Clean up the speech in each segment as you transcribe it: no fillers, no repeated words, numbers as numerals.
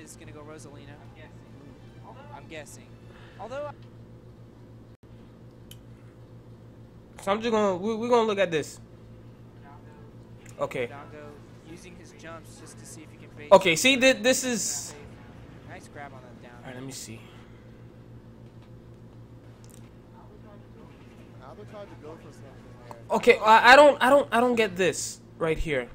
is gonna go Rosalina. I'm guessing. Although. So I'm just gonna we're gonna look at this. Okay. Abadango using his jumps just to see if he can bait. Okay. See, this is. Nice grab on that down. All right. Let me see. Tried to go for something there. Okay. I don't get this right here.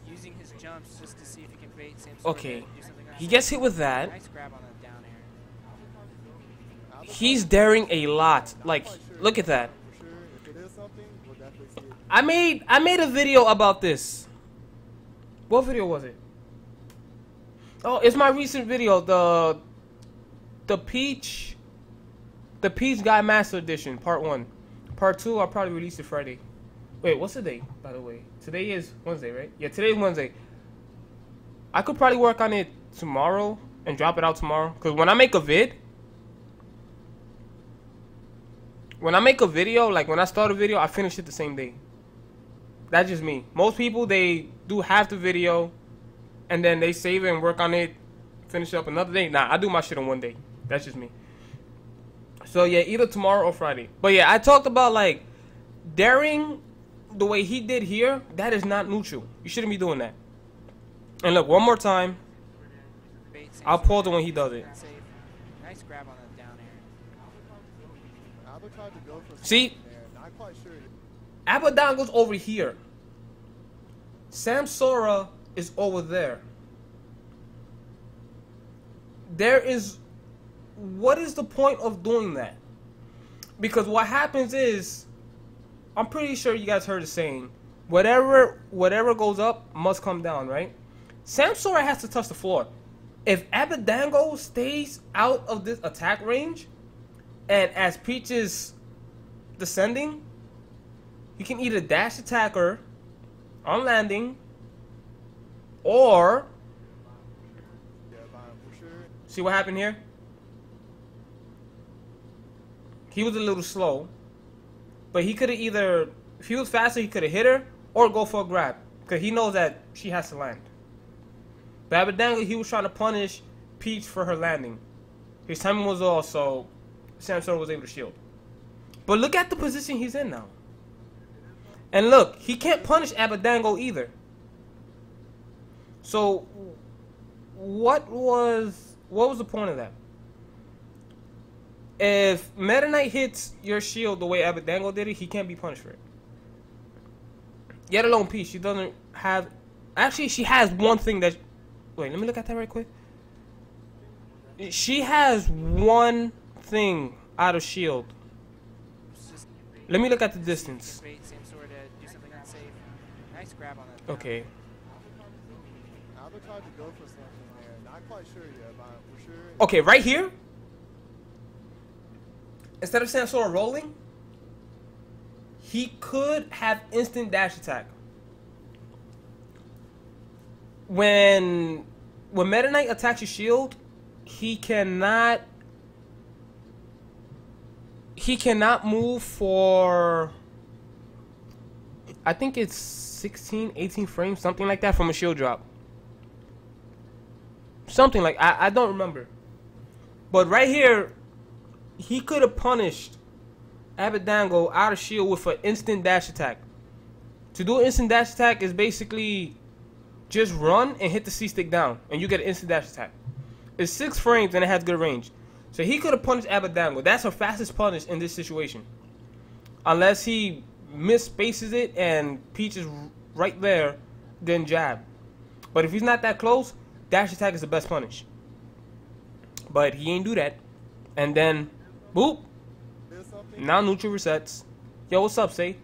Using his jumps just to see if he can bait Samsora. Okay. He gets hit with that. Nice grab on that down air. He's daring a lot. Like, look at that. I made a video about this. What video was it? Oh, it's my recent video, the Peach Guy Master Edition, Part 1. Part 2, I'll probably release it Friday. Wait, what's the date, by the way? Today is Wednesday, right? Yeah, today's Wednesday. I could probably work on it tomorrow and drop it out tomorrow. Because when I make a video, like when I start a video, I finish it the same day. That's just me. Most people, they do half the video and then they save it and work on it, finish it up another day. Nah, I do my shit on one day. That's just me. So yeah, either tomorrow or Friday. But yeah, I talked about like daring the way he did here. That is not neutral. You shouldn't be doing that. And look, one more time. I'll pause it when he does it. Nice grab on that down air. See? Abadango's over here. Samsora is over there. What is the point of doing that? Because what happens is, I'm pretty sure you guys heard the saying, whatever goes up must come down, right? Samsora has to touch the floor. If Abadango stays out of this attack range, and as Peach is descending, he can either dash attack her on landing, or see what happened here? He was a little slow, but he could have either, if he was faster, he could have hit her or go for a grab, because he knows that she has to land. But Abadango, he was trying to punish Peach for her landing. His timing was off, so Samsora was able to shield. But look at the position he's in now. And look, he can't punish Abadango either. So what was the point of that? If Meta Knight hits your shield the way Abadango did it, he can't be punished for it. Yet alone Peach, she doesn't have... Actually, she has one thing that... Wait, let me look at that right quick. She has one thing out of shield. Let me look at the distance. Okay. Okay, right here. Instead of Samsora rolling, he could have instant dash attack. When Meta Knight attacks your shield, he cannot move for, I think it's 16, 18 frames, something like that, from a shield drop. Something like, I don't remember. But right here, he could have punished Abadango out of shield with an instant dash attack. To do an instant dash attack is basically just run and hit the C stick down, and you get an instant dash attack. It's 6 frames and it has good range. So he could have punished Abadango. That's her fastest punish in this situation. Unless he misspaces it and Peach is right there, then jab. But if he's not that close, dash attack is the best punish. But he ain't do that. And then, boop. Now neutral resets. Yo, what's up, Say?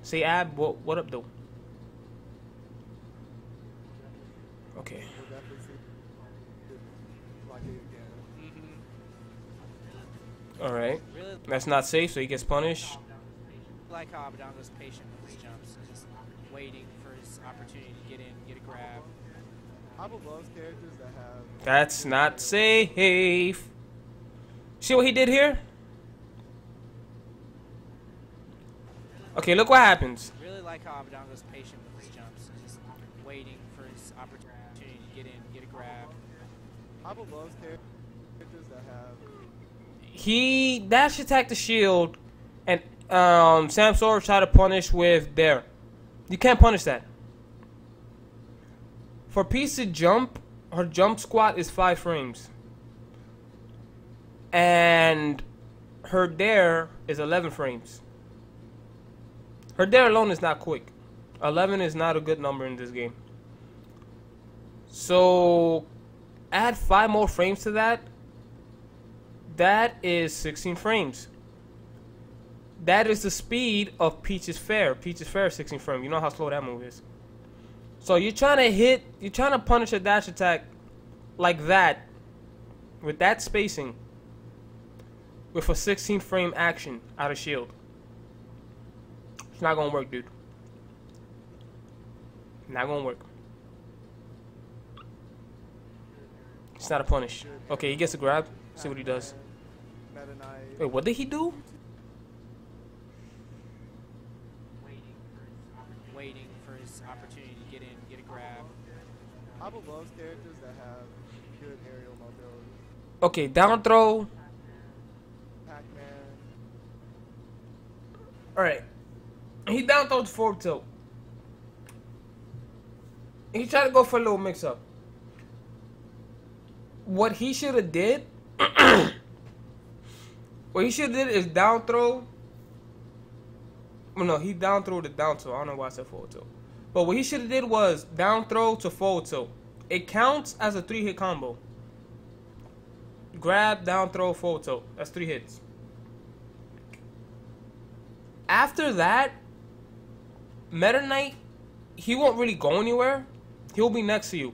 Say, Ab, what up, though? Okay. Alright. That's not safe, so he gets punished. I like how Abadango's patient with his jumps and just waiting for his opportunity to get in, get a grab. Characters that have... That's not safe. See what he did here? Okay, look what happens. Really like how Abadango's patient with his jumps and just waiting for his opportunity to get in, get a grab. Abo loves characters that have He dash attacked the shield, and Samsora tried to punish with Dare. You can't punish that. For Peach to jump, her jump squat is 5 frames. And her Dare is 11 frames. Her Dare alone is not quick. 11 is not a good number in this game. So add 5 more frames to that. That is 16 frames. That is the speed of Peach's Fair. Peach's Fair is 16 frames. You know how slow that move is. So you're trying to punish a dash attack like that, with that spacing, with a 16 frame action out of shield. It's not gonna work, dude. Not gonna work. It's not a punish. Okay, he gets a grab. See what he does. Meta Knight. Wait, what did he do? Waiting for his opportunity to get in, get a grab. Abo loves characters that have good aerial mobility. Okay, down throw. Pac-Man. Alright. He down throws forward tilt. He tried to go for a little mix up. What he should have did what he should have did is down throw. Well, no, he down throw to down tilt. I don't know why I said forward tilt. But what he should have did was down throw to forward tilt. It counts as a 3-hit combo. Grab, down throw, forward tilt. That's 3 hits. After that, Meta Knight, he won't really go anywhere. He'll be next to you.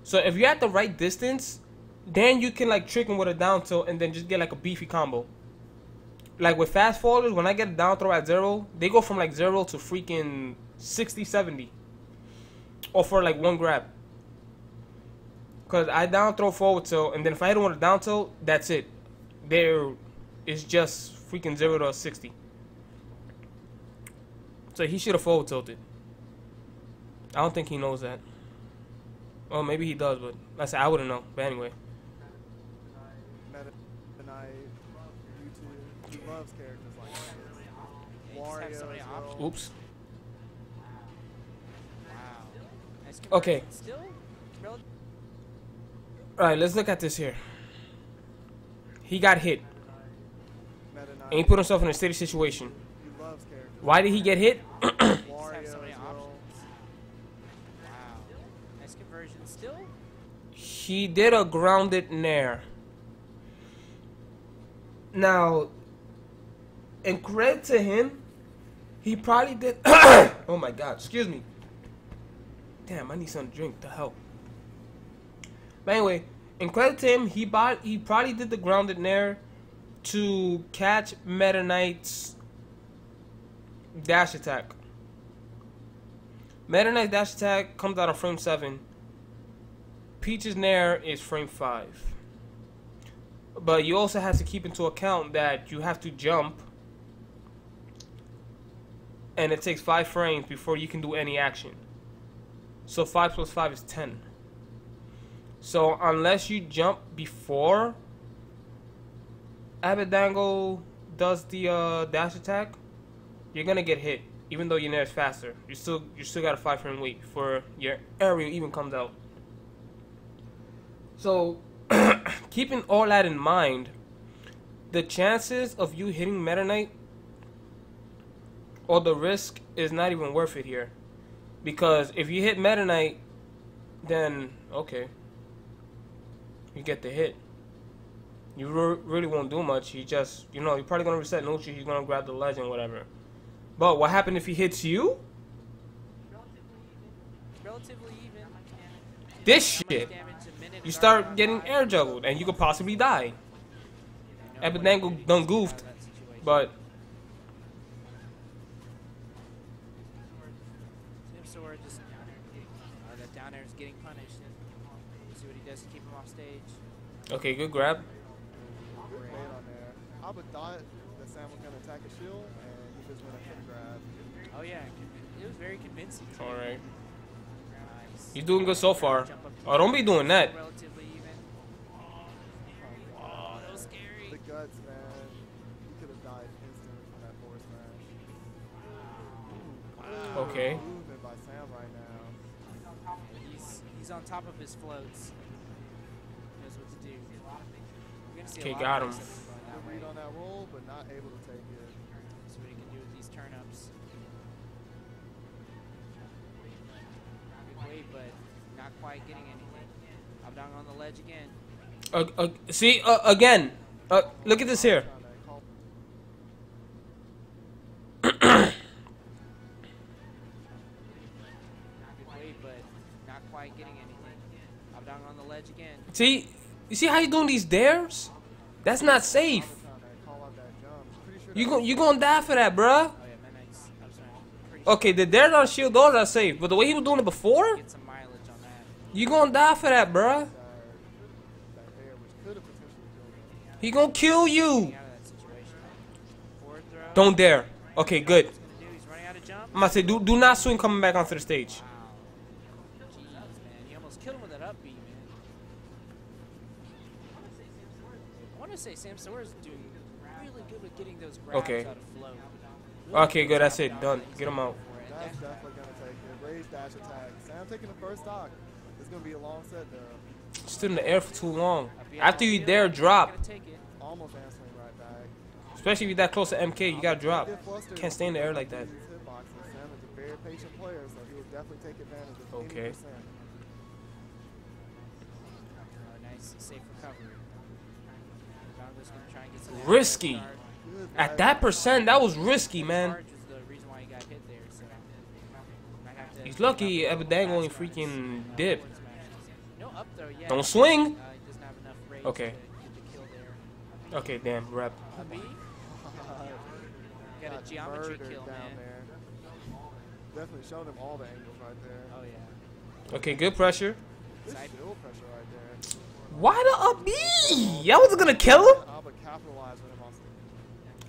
So if you're at the right distance, then you can like trick him with a down tilt and then just get like a beefy combo. Like with fast forwarders, when I get a down throw at 0, they go from like 0 to freaking 60, 70. Or for like 1 grab. Because I down throw forward tilt, and then if I hit him with a down tilt, that's it. There is just freaking 0 to 60. So he should have forward tilted. I don't think he knows that. Well, maybe he does, but like I said, I wouldn't know. But anyway. Meta Knight. YouTube. He loves characters like this. They just have so many Wario as well. options. Oops. Wow. Nice conversion. Okay. Still relative. Alright, let's look at this here. He got hit. Meta Knight. And he put himself in a steady situation. He loves characters. Why did he get hit? Just Wario have so many as well. options. Wow. Nice conversion. Still. He did a grounded nair. Now, in credit to him, he probably did. Oh my god, excuse me. Damn, I need something to drink. The hell. But anyway, in credit to him, he probably did the grounded nair to catch Meta Knight's dash attack. Meta Knight's dash attack comes out on frame 7. Peach's nair is frame 5. But you also have to keep into account that you have to jump, and it takes 5 frames before you can do any action. So 5 plus 5 is 10. So unless you jump before Abadango does the dash attack, you're gonna get hit, even though your nair is faster. You still got a 5 frame wait before your aerial even comes out. So keeping all that in mind, the chances of you hitting Meta Knight, or the risk, is not even worth it here. Because if you hit Meta Knight, then okay, you get the hit. You really won't do much. You just, you're probably gonna reset neutral. He's gonna grab the legend, whatever. But what happened if he hits you? Relatively even. This shit, you start getting air juggled, and you could possibly die. Abadango done goofed, but Samsora just down there. That down air is getting punished. And see what he does to keep him off stage. okay, good grab. Good bait on there. Abo thought that Sam was going to attack a shield, and he just went up for the grab. Oh yeah, it was very convincing. All right. He's doing good so far. Jump up Oh, don't be doing that. relatively even. Oh, that was scary. The guts, man. He could have died instantly from that force smash. Wow. Okay. Movement by Sam right now. He's on top of his floats. He knows what to do. We're gonna see a Okay, lot got of him. biceps going that Good way. read on that roll, but not able to take it. See what he can do with these turn-ups. Good weight, but not quite getting anything. Abadango on the ledge again. See, again. Look at this here. Good weight, but not quite getting anything. Abadango on the ledge again. See, you see how you doing these dares? That's not safe. You gonna die for that, bruh. Oh yeah, Mehmet's. I'm sorry. Pretty sure Okay, the dares on shield, those are safe. But the way he was doing it before, get some mileage on that. you gonna die for that, bruh. He gonna kill you. Getting out of that situation. Forward throw. Don't dare. Okay, good. What's he gonna do? He's running out of jump. I'm about to say, do not swing coming back onto the stage. Wow. Jeez, man. You almost killed him with that upbeat, man. I want to say Samsora's doing really good with getting those grabs Okay. out of flow. Okay, good. That's it. Done. Get him out. That's definitely going to take it. Raise dash attack. Sam taking the first stock. It's going to be a long set there. Stood in the air for too long. After you dare drop, Gonna take it. Almost answering right back. especially if you're that close to MK, you gotta drop. Can't stay in the air like that. Sam is a very patient player, so he will definitely take advantage of any Okay. percent. Oh, nice, safe recovery. Abadango's gonna try and get some Risky. charge. Good At guy. that percent, that was risky, man. Charge is the reason why he got hit there. So might have to He's lucky pick up Abadango only fast guys. freaking dipped. Forward smashes. No up throw yet. Don't swing. He doesn't have enough range Okay. to get the kill there. Okay, damn, rep. Uppy. Got a Got geometry murdered kill, down man. there. Definitely showed him all the angles right there. Oh yeah. Okay, good pressure. Good Side- shield pressure right there. Why the up B? Y'all wasn't gonna kill him? Alba capitalized with him on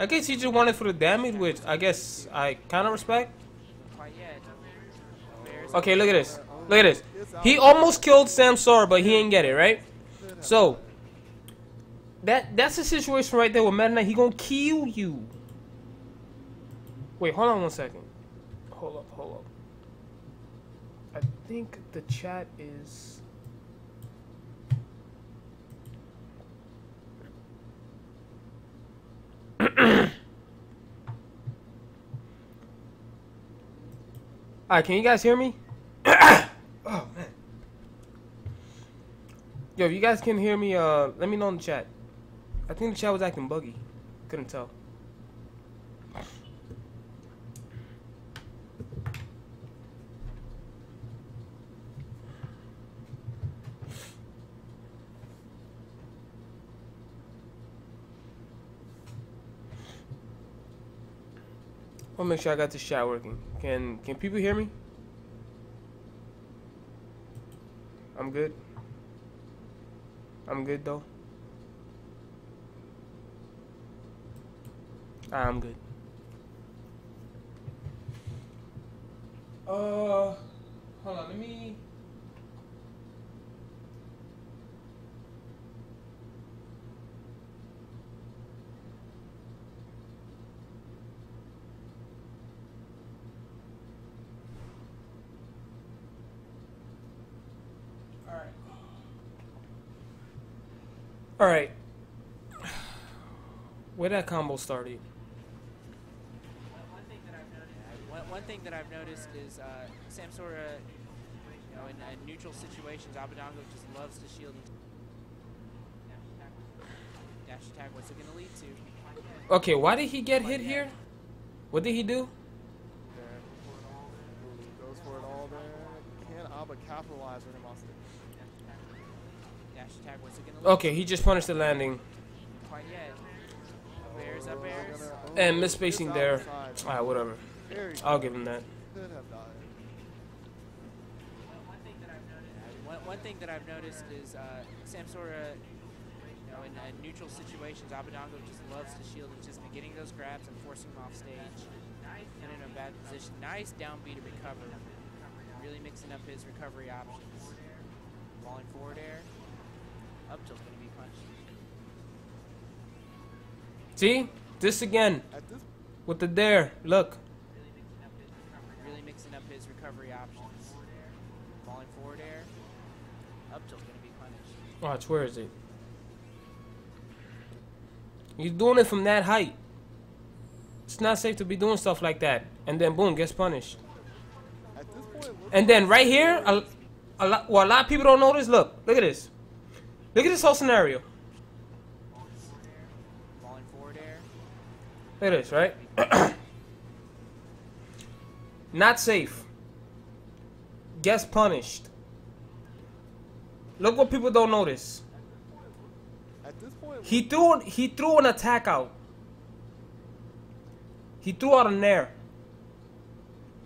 I guess he just wanted for the damage, which I guess I kind of respect. Not quite yet. Bears Okay, look at this. Look at this. He almost killed Samsora, but he ain't get it, right? So, that's the situation right there with Meta Knight. He gonna kill you. Wait, hold on one second. Hold up. I think the chat is... Alright, can you guys hear me? Oh, man. Yo, if you guys can hear me, let me know in the chat. I think the chat was acting buggy. Couldn't tell. I'll make sure I got this chat working. Can people hear me? I'm good. I'm good though. I'm good. Hold on, let me... Alright. Where that combo started? One thing that I've noticed is Samsora, you know, in neutral situations, Abadango just loves to shield. Dash attack. What's it gonna lead to? Okay, why did he get hit here? What did he do? there. Ooh, goes for it all there. Can Alba capitalize with him on stick? Dash attack. What's it gonna lead Okay, he just punished the landing. to? Quite yet. Bears up bears. And misspacing there. Alright, whatever. Very I'll give him that. could have died. One thing that I've noticed is Samsora, you know, in neutral situations, Abadango just loves to shield. He's just been getting those grabs and forcing him off stage. And in a bad position. Nice down B to recover. Really mixing up his recovery options. Falling forward air. Up tilt's gonna be punched. See? This again. At this With the dare. Look. Really mixing up his recovery options. Falling forward air. Up tilt's gonna be punished. Watch, where is it? He's doing it from that height. It's not safe to be doing stuff like that. And then boom, gets punished. at this point, it looks And then right here, a lot of people don't notice. Look at this. Look at this whole scenario. Falling forward air. Look at this, right? Not safe. Gets punished. Look what people don't notice. at this point. He threw an attack out. He threw out a nair.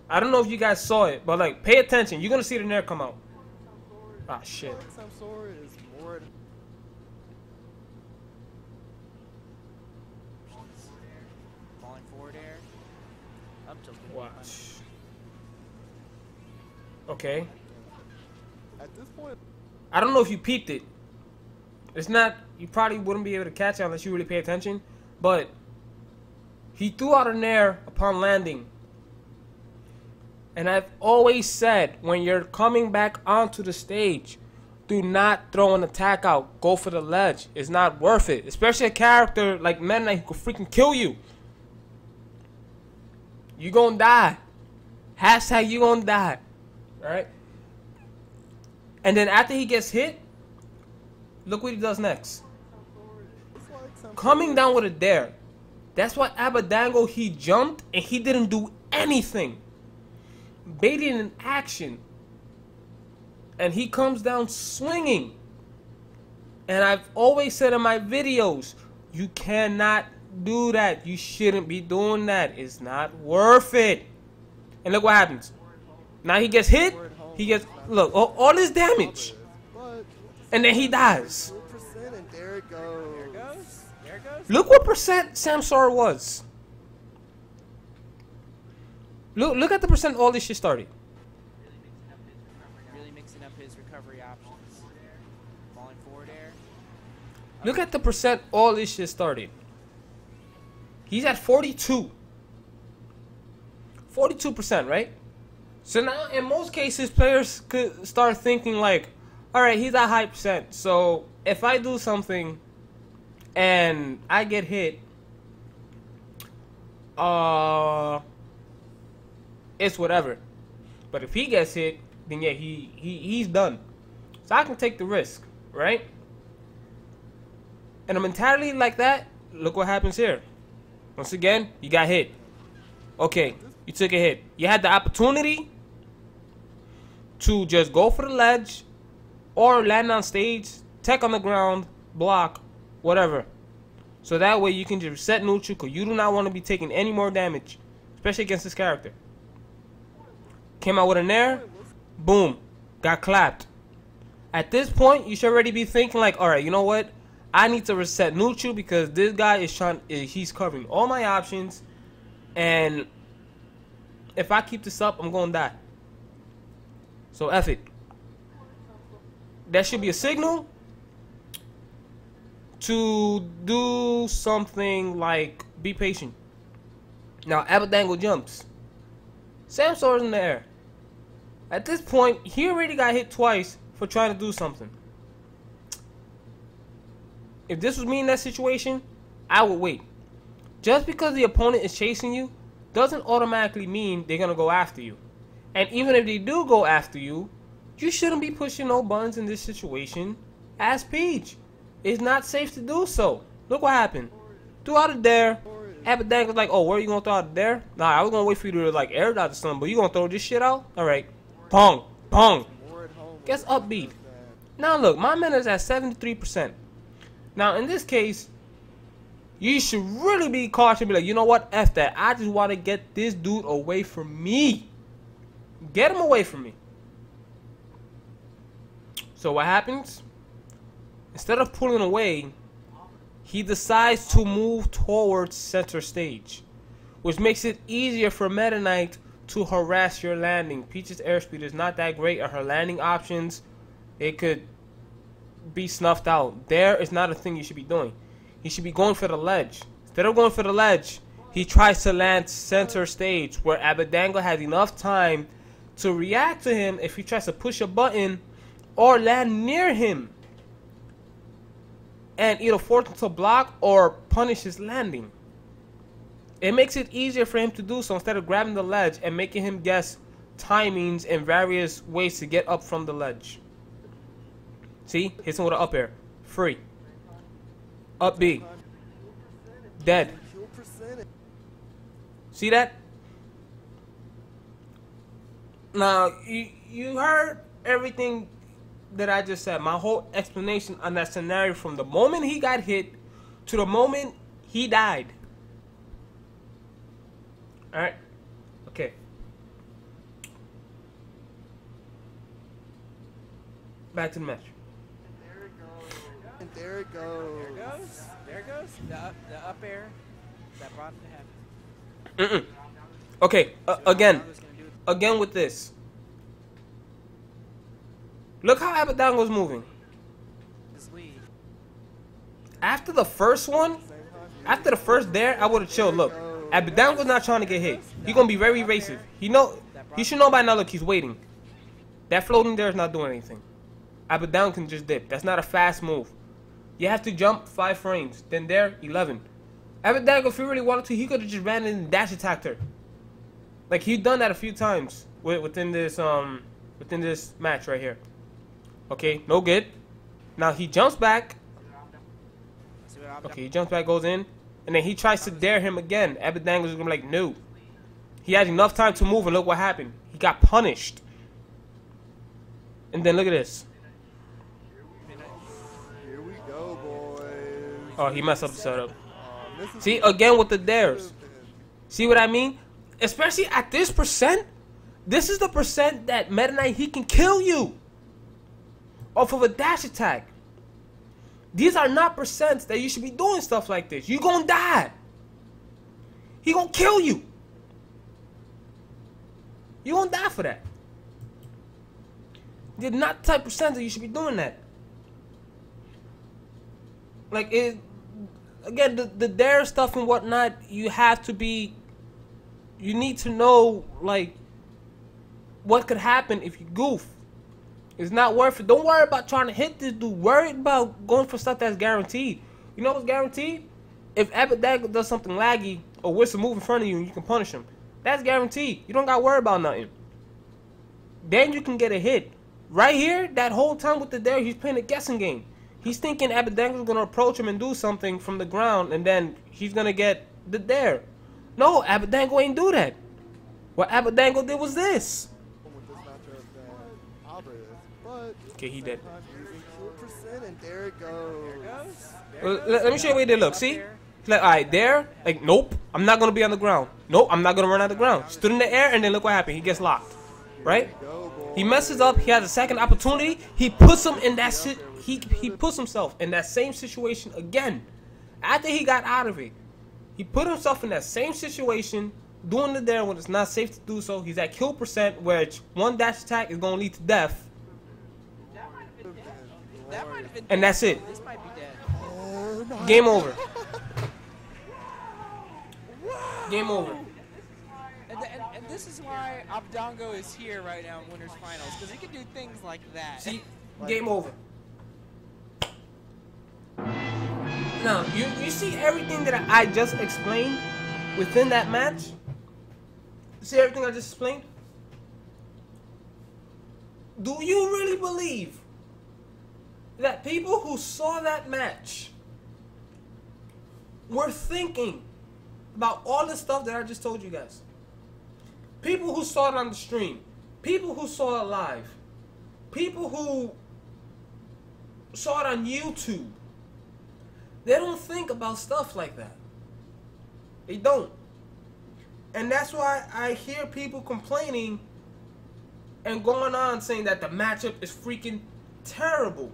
I don't know if you guys saw it, but like, pay attention. You're gonna see the nair come out. Ah, shit. Samsora is more. Falling forward air. Up tilt's gonna be punished. Watch. Okay. At this point, I don't know if you peeped it. It's not. You probably wouldn't be able to catch it unless you really pay attention. But he threw out a nair upon landing. And I've always said, when you're coming back onto the stage, do not throw an attack out. Go for the ledge. It's not worth it. Especially a character like Meta Knight who could freaking kill you. You gonna die. Hashtag you gonna die. Alright? And then after he gets hit, look what he does next. it's like Samsora. Coming down with a dare. That's why Abadango, he jumped and he didn't do anything. Baiting in action. And he comes down swinging. And I've always said in my videos, you cannot do that. You shouldn't be doing that. It's not worth it. And look what happens. Now he gets hit. He gets, look, all this damage. But And then he dies. 4%, and there it goes. There it goes. There it goes. Look what percent Samsora was. Look at the percent all this shit started. Really mixing up his recovery options. Falling forward air. Look at the percent all this shit started. He's at 42. 42%, right? So now, in most cases, players could start thinking like, alright, he's at high percent. So, if I do something and I get hit, it's whatever. But if he gets hit, then yeah, he's done. So I can take the risk, right? And a mentality like that, look what happens here. Once again, you got hit. Okay, you took a hit. You had the opportunity to just go for the ledge or land on stage, tech on the ground, block, whatever. So that way you can just set neutral because you do not want to be taking any more damage, especially against this character. Came out with an air, boom, got clapped. At this point, you should already be thinking like, alright, you know what? I need to reset neutral because this guy is he's covering all my options. And if I keep this up, I'm going to die. So F it. That should be a signal to do something like be patient. Now Abadango jumps. Samsora's in the air. At this point, he already got hit twice for trying to do something. If this was me in that situation, I would wait. Just because the opponent is chasing you doesn't automatically mean they're going to go after you. And even if they do go after you, you shouldn't be pushing no buttons in this situation as Peach. It's not safe to do so. Look what happened. Threw out a dare. Abadango was like, oh, where are you going to throw out a dare? Nah, I was going to wait for you to like air dodge or something, but you going to throw this shit out? Alright. Pong. Pong. More at home. Gets upbeat. Now look, my mana is at 73%. Now in this case, you should really be cautious. Be like, you know what? F that. I just want to get this dude away from me. Get him away from me. So what happens? Instead of pulling away, he decides to move towards center stage, which makes it easier for Meta Knight to harass your landing. Peach's airspeed is not that great, and her landing options, it could be snuffed out. There is not a thing you should be doing. He should be going for the ledge. Instead of going for the ledge, he tries to land center stage, where Abadango has enough time to react to him if he tries to push a button or land near him, and either force him to block or punish his landing. It makes it easier for him to do so instead of grabbing the ledge and making him guess timings and various ways to get up from the ledge. See? Hits him with an up air. Free. Up B. Dead. See that? Now, you heard everything that I just said. My whole explanation on that scenario from the moment he got hit to the moment he died. Alright? Okay. Back to the match. And there it goes. There it goes. The up air that brought it to happen. Okay, again with this. Look how Abadango's moving. After the first one, after the first dare, I would have chilled. Look, Abadango's not trying to get hit. He's gonna be very evasive. He should know by now. Look, he's waiting. That floating there is not doing anything. Abadango can just dip. That's not a fast move. You have to jump 5 frames. Then there, 11. Abadango, if he really wanted to, he could have just ran in and dash attacked her. Like, he's done that a few times within this match right here. Okay, no good. Now he jumps back. Okay, he jumps back, goes in, and then he tries to dare him again. Abadango's gonna be like, no. He had enough time to move, and look what happened. He got punished. And then look at this. Here we go, boys. Oh, he messed up the setup. See, again with the dares. See what I mean? Especially at this percent. This is the percent that Meta Knight, he can kill you off of a dash attack. These are not percents that you should be doing stuff like this. You gonna die. He gonna kill you. You gonna die for that. They're not the type of percent that you should be doing that. Like, it, again, the dare stuff and whatnot, you have to be, you need to know, like, what could happen if you goof. It's not worth it. Don't worry about trying to hit this dude. Worry about going for stuff that's guaranteed. You know what's guaranteed? If Abadango does something laggy or whiffs a move in front of you and you can punish him, that's guaranteed. You don't got to worry about nothing. Then you can get a hit. Right here, that whole time with the dare, he's playing a guessing game. He's thinking Abadango's going to approach him and do something from the ground, and then he's going to get the dare. No, Abadango ain't do that. What Abadango did was this. Okay, he did. And there it goes. Well, let me show you what he did. Look, see? He's like, alright, there. Like, nope, I'm not going to be on the ground. Nope, I'm not going to run out of the ground. Stood in the air, and then look what happened. He gets locked. Right? He messes up. He has a second opportunity. He puts him in that shit. He puts himself in that same situation again. After he got out of it, he put himself in that same situation, doing the dare when it's not safe to do so. He's at kill percent, which one dash attack is going to lead to death. And that's it. This might be dead. Game over. Game over. And this is why Abadango is here right now in Winners Finals, because he can do things like that. See, game over. Now, you see everything that I just explained within that match? See everything I just explained? Do you really believe that people who saw that match were thinking about all the stuff that I just told you guys? People who saw it on the stream, people who saw it live, people who saw it on YouTube, they don't think about stuff like that. They don't. And that's why I hear people complaining and going on saying that the matchup is freaking terrible.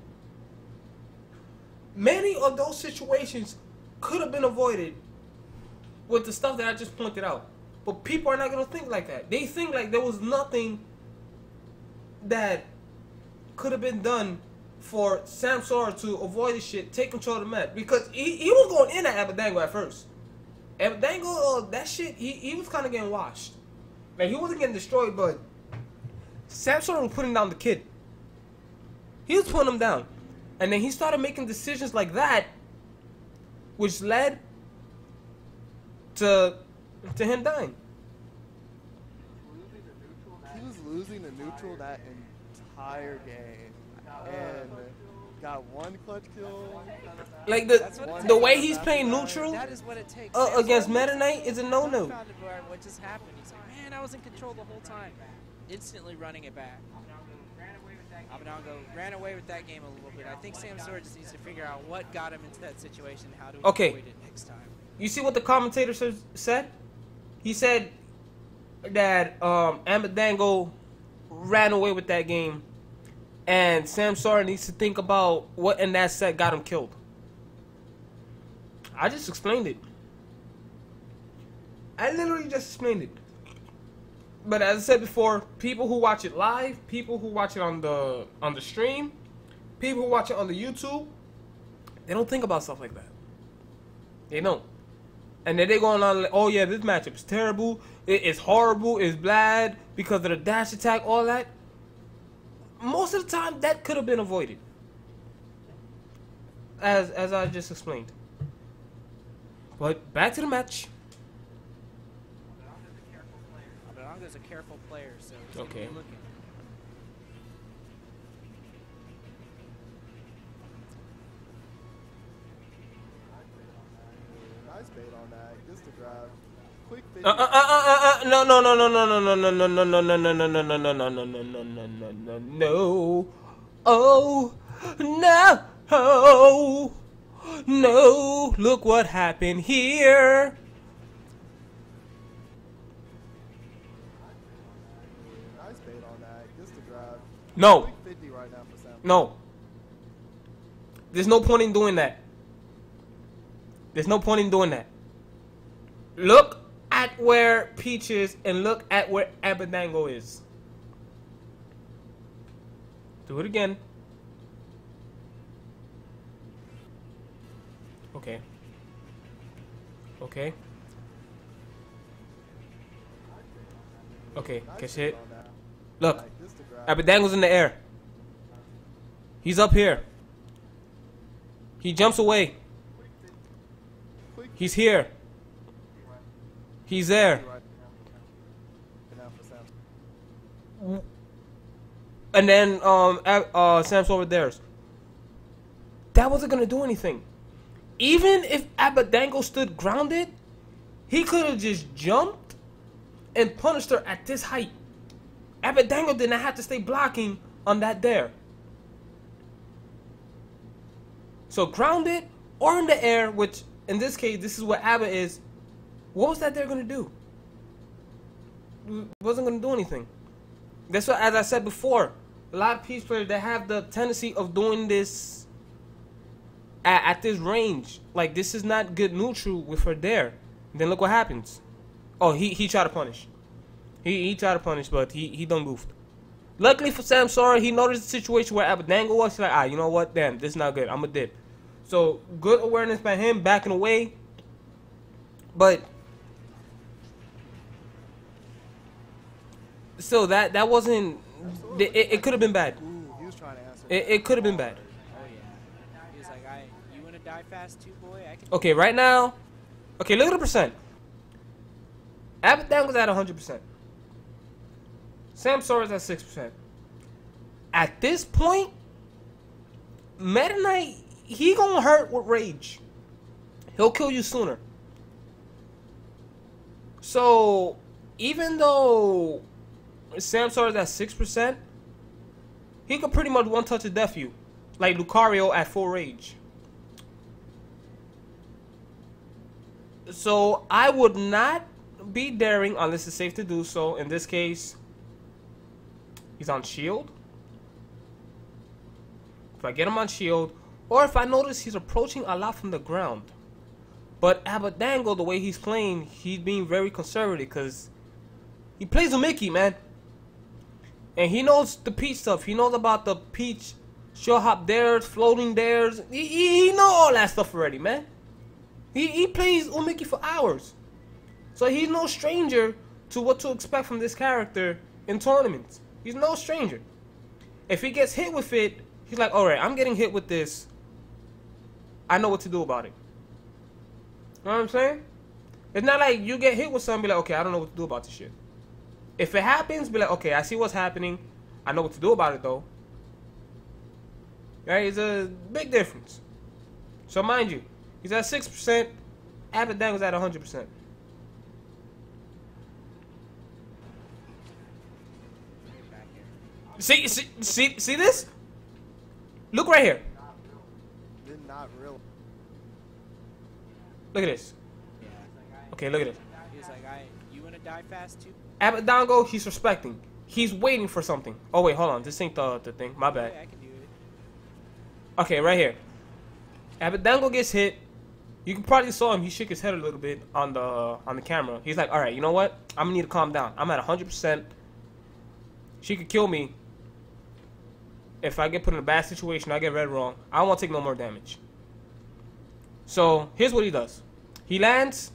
Many of those situations could have been avoided with the stuff that I just pointed out. But people are not gonna think like that. They think like there was nothing that could have been done for Samsora to avoid this shit, take control of the match. Because he was going in at Abadango at first. Abadango, that shit, he was kind of getting washed. Like, he wasn't getting destroyed, but Samsora was putting down the kid. He was putting him down. And then he started making decisions like that, which led to him dying. He was losing to neutral that entire game, and got one clutch kill. Like the way he's playing neutral That is what it takes. against Meta Knight is a no-no. What just happened? He's like, man, I was in control the whole time. Instantly running it back. Abadango ran away with that game a little bit. I think Samsora just needs to figure out what got him into that situation and how to avoid it next time. You see what the commentator said? He said that Abadango ran away with that game, and Samsora needs to think about what in that set got him killed. I just explained it. I literally just explained it. But as I said before, people who watch it live, people who watch it on the stream, people who watch it on the YouTube, they don't think about stuff like that. They don't. And then they going on like, oh yeah, this matchup is terrible, it's horrible, it's bad because of the dash attack, all that. Most of the time, that could have been avoided. As I just explained. But back to the match. Abadango's a careful player, so he's okay. gonna be looking. Nice bait on that, just to grab. Quick No. Oh no. No. Look what happened here. Nice bait on that, just to grab. No. Quick 50 right now for Sam. No. There's no point in doing that. There's no point in doing that. Look at where Peach is and look at where Abadango is. Do it again. Okay. Okay. Okay, catch it. Look, Abadango's in the air. He's up here. He jumps away. He's here. He's there. And then Sam's over there. That wasn't gonna do anything. Even if Abadango stood grounded, he could have just jumped and punished her at this height. Abadango did not have to stay blocking on that there. So grounded or in the air, which in this case, this is what Abba is. What was that there gonna do? It wasn't gonna do anything. That's what, as I said before, a lot of Peach players that have the tendency of doing this at this range. Like, this is not good neutral with her there. Then look what happens. Oh, he tried to punish. He tried to punish, but he done goofed. Luckily for Samsora, he noticed the situation where Abadango was. He's like, you know what? Damn, this is not good. I'm a dip. So, good awareness by him, backing away. But still, that wasn't. It could have been bad. Ooh, he was trying to answer. It could have been bad. Oh yeah. He was like, you wanna die fast too, boy? I can. Okay, right now. Okay, look at the percent. Abadango's at 100%. Samsora's at 6%. At this point, Meta Knight, he gonna hurt with rage. He'll kill you sooner. So, even though Samsora's at 6%, he could pretty much one touch of death you. Like Lucario at full rage. So, I would not be daring unless it's safe to do so. In this case, he's on shield. If I get him on shield, or if I notice he's approaching a lot from the ground, But Abadango, the way he's playing, he's being very conservative because he plays a Mickey, man. And he knows the Peach stuff. He knows about the Peach short hop dares, floating dares. He know all that stuff already, man. He plays Umiki for hours. So he's no stranger to what to expect from this character in tournaments. He's no stranger. If he gets hit with it, he's like, alright, I'm getting hit with this. I know what to do about it. You know what I'm saying? It's not like you get hit with something, be like, okay, I don't know what to do about this shit. If it happens, be like, okay, I see what's happening. I know what to do about it, though. Right? It's a big difference. So, mind you, he's at 6%. Abadango's at 100%. See this? Look right here. Did not really. Look at this. Okay, look at it. He's like, you wanna die fast too? Abadango, he's respecting. He's waiting for something. Oh wait, hold on. This ain't the thing. My bad. Yeah, I can do it. Okay, right here. Abadango gets hit. You can probably saw him. He shook his head a little bit on the camera. He's like, all right, you know what? I'm gonna need to calm down. I'm at 100%. She could kill me. If I get put in a bad situation, I get read wrong. I don't want to take no more damage. So here's what he does. He lands.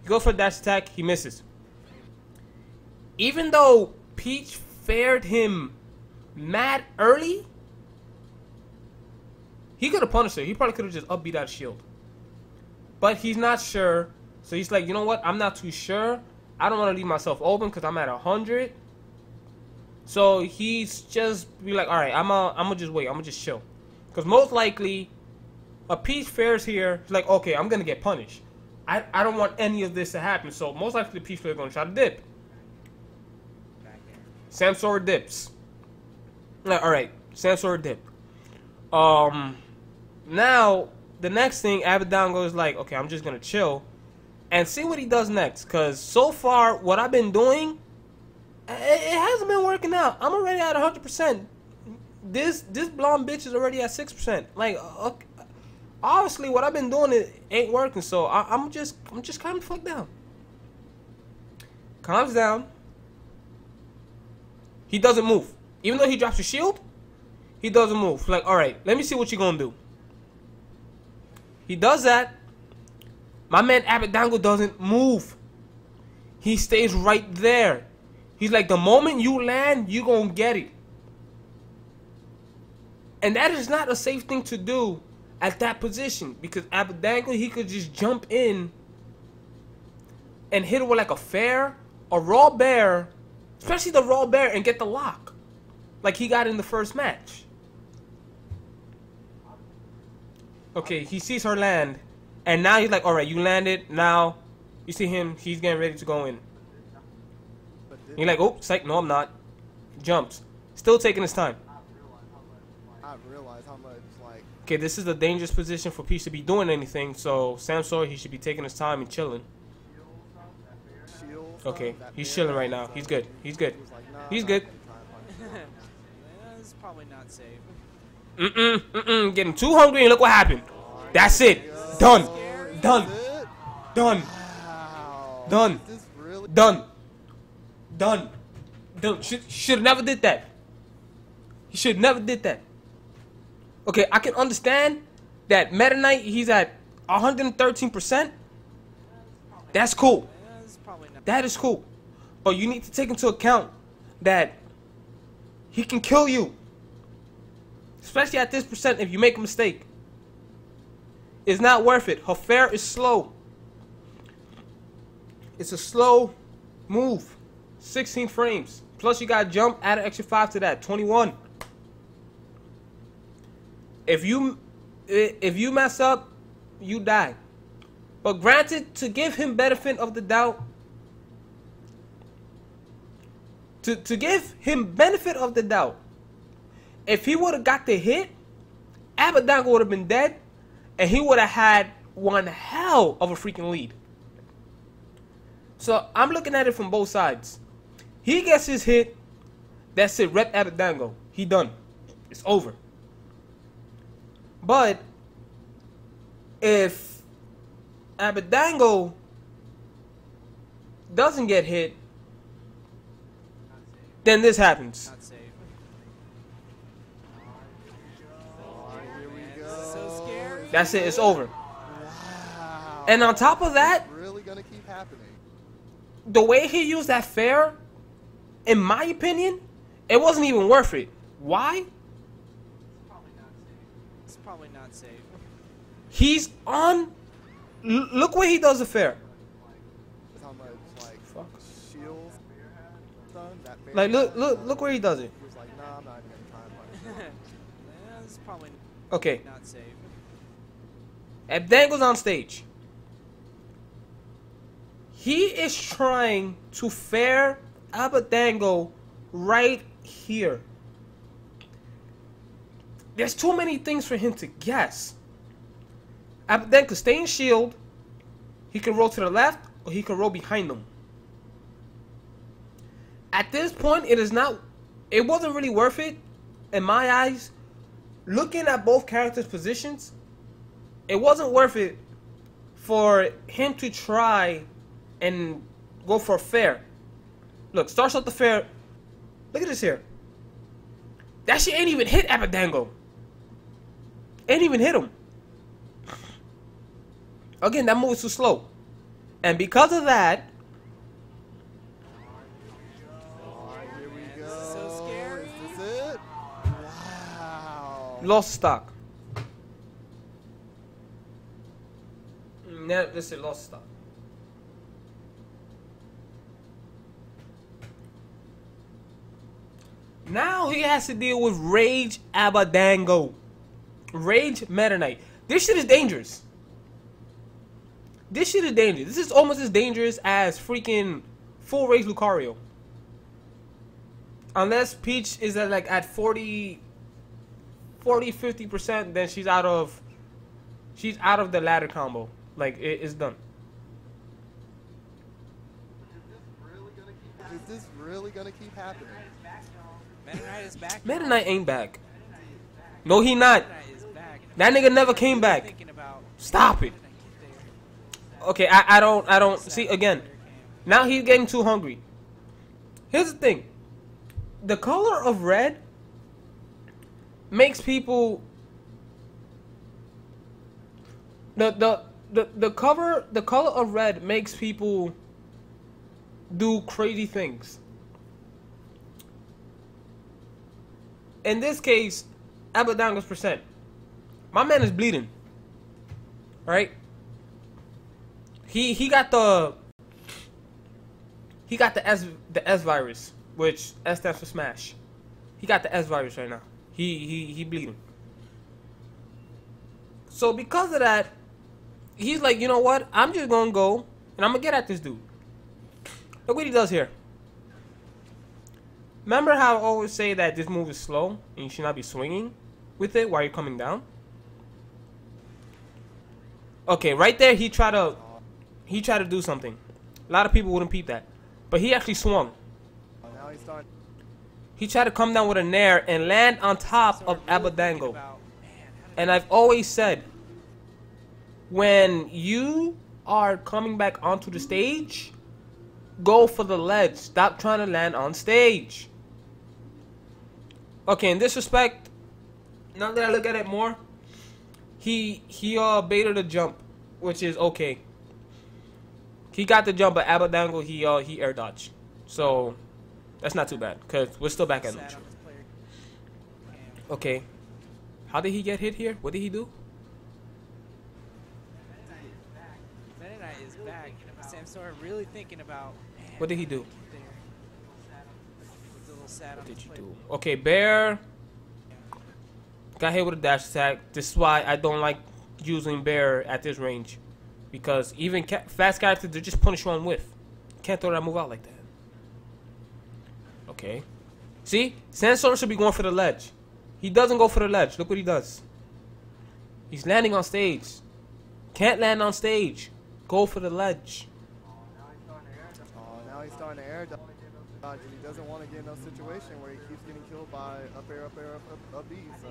He goes for a dash attack. He misses. Even though Peach fared him mad early, he could have punished her. He probably could have just upbeat that shield. But he's not sure. So he's like, you know what? I'm not too sure. I don't want to leave myself open because I'm at 100. So he's just be like, all right, I'm gonna just wait. I'm gonna just chill. Because most likely, a Peach fares here. He's like, okay, I'm gonna get punished. I don't want any of this to happen. So most likely the Peach player is gonna try to dip. Samsora dips. All right, Samsora dip. Now the next thing, Abadango is like, okay, I'm just gonna chill and see what he does next. Cause so far, what I've been doing, it hasn't been working out. I'm already at 100%. This blonde bitch is already at 6%. Like, okay, obviously, what I've been doing it ain't working. So I'm just calm the fuck down. Calms down. He doesn't move. Even though he drops his shield, he doesn't move. Like, all right, let me see what you're gonna do. He does that. My man Abadango doesn't move. He stays right there. He's like, the moment you land, you gonna get it. And that is not a safe thing to do at that position. Because Abadango, he could just jump in and hit it with like a fair, a raw bear, especially the raw bear, and get the lock. Like he got in the first match. Okay, he sees her land. And now he's like, alright, you landed. Now, you see him, he's getting ready to go in. You're like, oh, psych, no, I'm not. Jumps. Still taking his time. I realize how much, like... Okay, this is a dangerous position for Peach to be doing anything, so Samsora, he should be taking his time and chilling. Okay, he's chilling right now. He's good. He's good. He's good. That's probably not safe. Getting too hungry and look what happened. That's it. Done. Done. Done. Done. Done. Done. Done. Should never did that. He should never did that. Okay, I can understand that Meta Knight, he's at 113%. That's cool. That is cool. But you need to take into account that he can kill you. Especially at this percent if you make a mistake. It's not worth it. Her fair is slow. It's a slow move. 16 frames. Plus you got jump, add an extra 5 to that. 21. If you mess up, you die. But granted, to give him benefit of the doubt, to give him benefit of the doubt, if he would have got the hit, Abadango would have been dead, and he would have had one hell of a freaking lead. So I'm looking at it from both sides. He gets his hit, that's it, rep Abadango. He done. It's over. But if Abadango doesn't get hit, then this happens. Not safe. Here we This go. is so scary. That's it. It's over. Wow. And on top of that, It's really gonna keep happening. the way he used that fair, in my opinion, it wasn't even worth it. Why? It's probably not safe. He's on. Look what he does the fair. How much like Fuck. shields done? That Like look where he does it. He was like, nah, I'm not even gonna try and punish him. Yeah, it's probably Okay, not safe. Abadango's on stage. He is trying to fair Abadango right here. There's too many things for him to guess. Abadango could stay in shield. He can roll to the left, or he can roll behind them. At this point, it wasn't really worth it, in my eyes. Looking at both characters' positions, it wasn't worth it for him to try and go for a fair. Look, starts off the fair. Look at this here. That shit ain't even hit Abadango. Ain't even hit him. Again, that move is too slow. And because of that, Here we go. This is so scary. Is this it? Wow. lost stock. Now, this is lost stock. Now he has to deal with Rage Abadango. Rage Meta Knight. This shit is dangerous. This shit is dangerous. This is almost as dangerous as freaking full Rage Lucario. Unless Peach is at like at 40, 50%, then she's out of the ladder combo. Like it's done. Is this really gonna keep happening? Meta Knight is back. Meta Knight ain't back. No, he not. Meta Knight is back. That nigga never came back. Thinking about Stop it. Okay, I don't see again. Now he's getting too hungry. Here's the thing. The color of red makes people the color of red makes people do crazy things. In this case, Abadango's percent. My man is bleeding. Right? He got the S virus, which S stands for smash. He got the S virus right now. He bleeding. So because of that, he's like, you know what? I'm just gonna go and I'm gonna get at this dude. Look what he does here. Remember how I always say that this move is slow and you should not be swinging with it while you're coming down? Okay, right there he tried to do something. A lot of people wouldn't peep that. But he actually swung. Now he's starting. He tried to come down with a nair and land on top of Abadango. And I've always said, when you are coming back onto the stage, go for the ledge. Stop trying to land on stage. Okay, in this respect, now that I look at it more, he baited a jump, which is okay. He got the jump, but Abadango he air dodged. So that's not too bad, because we're still back at neutral. Okay. How did he get hit here? What did he do? Meta Knight is back. Samsora really thinking about. Man, What did he do? He's a little sad What on did his you plate. do? Okay, Bear got hit with a dash attack. This is why I don't like using Bear at this range. Because even fast characters, they just punish you on whiff. Can't throw that move out like that. Okay. See? Samsora should be going for the ledge. He doesn't go for the ledge. Look what he does. He's landing on stage. Can't land on stage. Go for the ledge. Oh, now he's starting to air dodge. And he doesn't want to get in a situation where he keeps getting killed by up air, up B. So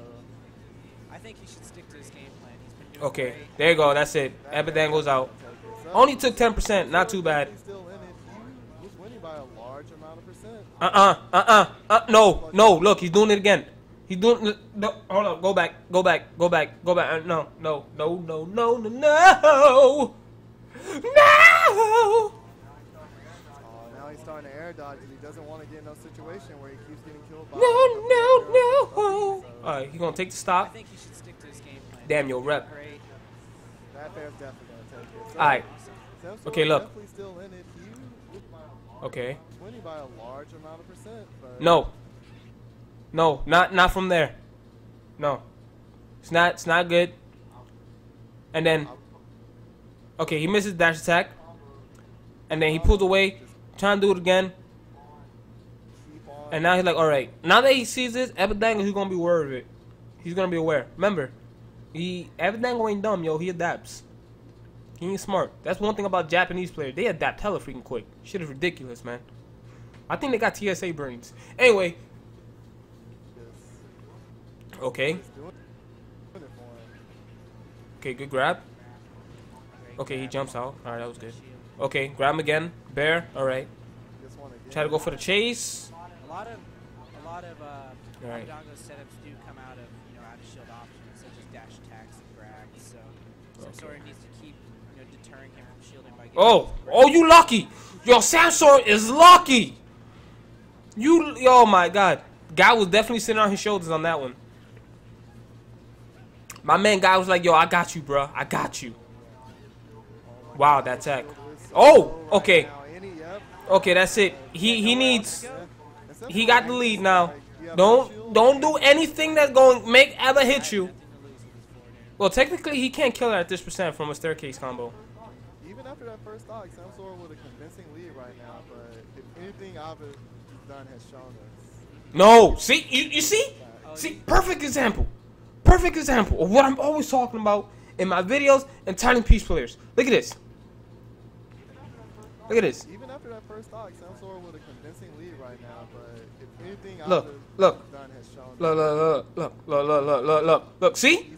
I think he should stick to his game plan. He's been doing Okay, great. there you go. That's it. Abadango's out. Only took 10%. Not too bad. Still in it. He was winning by a large amount of percent. No, no. Look, he's doing it again. He's doing. No, hold up. Go back. Go back. Go back. Go back. No, no, no, no, no, no, no. No. Now he's starting to air dodge, and he doesn't want to get in no situation where he keeps getting killed by. No. All right, he's gonna take the I stop. think he should stick to his game plan. Damn, yo, rep. Great. That bear's definitely gonna take it. So, All right. Samsora Okay, look. definitely still in it. He Okay. was winning by a large amount of percent. But No. No, not from there. No. It's not good. And then okay, he misses dash attack. And then he pulls away, trying to do it again. keep on. And now he's like, alright. Now that he sees this, Abadango, he's gonna be aware of it. He's gonna be aware. Remember, Abadango ain't dumb, yo, he adapts. He ain't smart. That's one thing about Japanese players. They adapt hella freaking quick. Shit is ridiculous, man. I think they got TSA brains. Anyway. Okay. Just doing it for him. Okay, good grab. Okay, he jumps out. Alright, that was good. Okay, grab him again. Bear. Alright. Just wanna get Try to go for the chase. A lot of Right. Abadango's setups do come out of out of shield options such as dash attacks and frags. So Samsora needs to keep deterring him from shielding by getting Oh, you lucky. Yo, Samsora is lucky. Oh my god. Guy was definitely sitting on his shoulders on that one. My man guy was like, yo, I got you, bro. I got you. Wow, that tech. Oh, okay. Okay, that's it. He needs. He got the lead now. Don't do anything that's going to make Abba hit you. Well, technically, he can't kill her at this percent from a staircase combo. Even after that first stock, Samsora with a convincing lead right now. But if anything Abba's done has shown us. No, see, you see? See, perfect example. Perfect example of what I'm always talking about in my videos and telling peace players. Look at this. Look at this. Even after that first stock, Samsora with a convincing lead right now. But if anything Look, Abba's look. done has shown Look, see?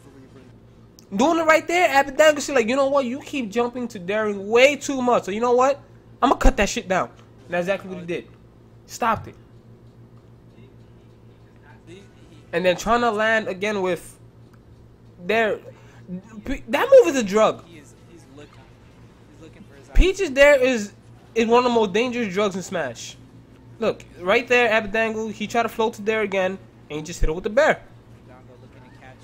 Doing it right there, Abadango said, like, you know what? You keep jumping to daring way too much. So you know what? I'm going to cut that shit down. And that's exactly what he did. Stopped it. And then trying to land again with that move is a drug. He's looking for his Peaches there is one of the most dangerous drugs in Smash. Look, right there, Abadango, he tried to float to there again, and he just hit it with the bear. Abadango looking to catch.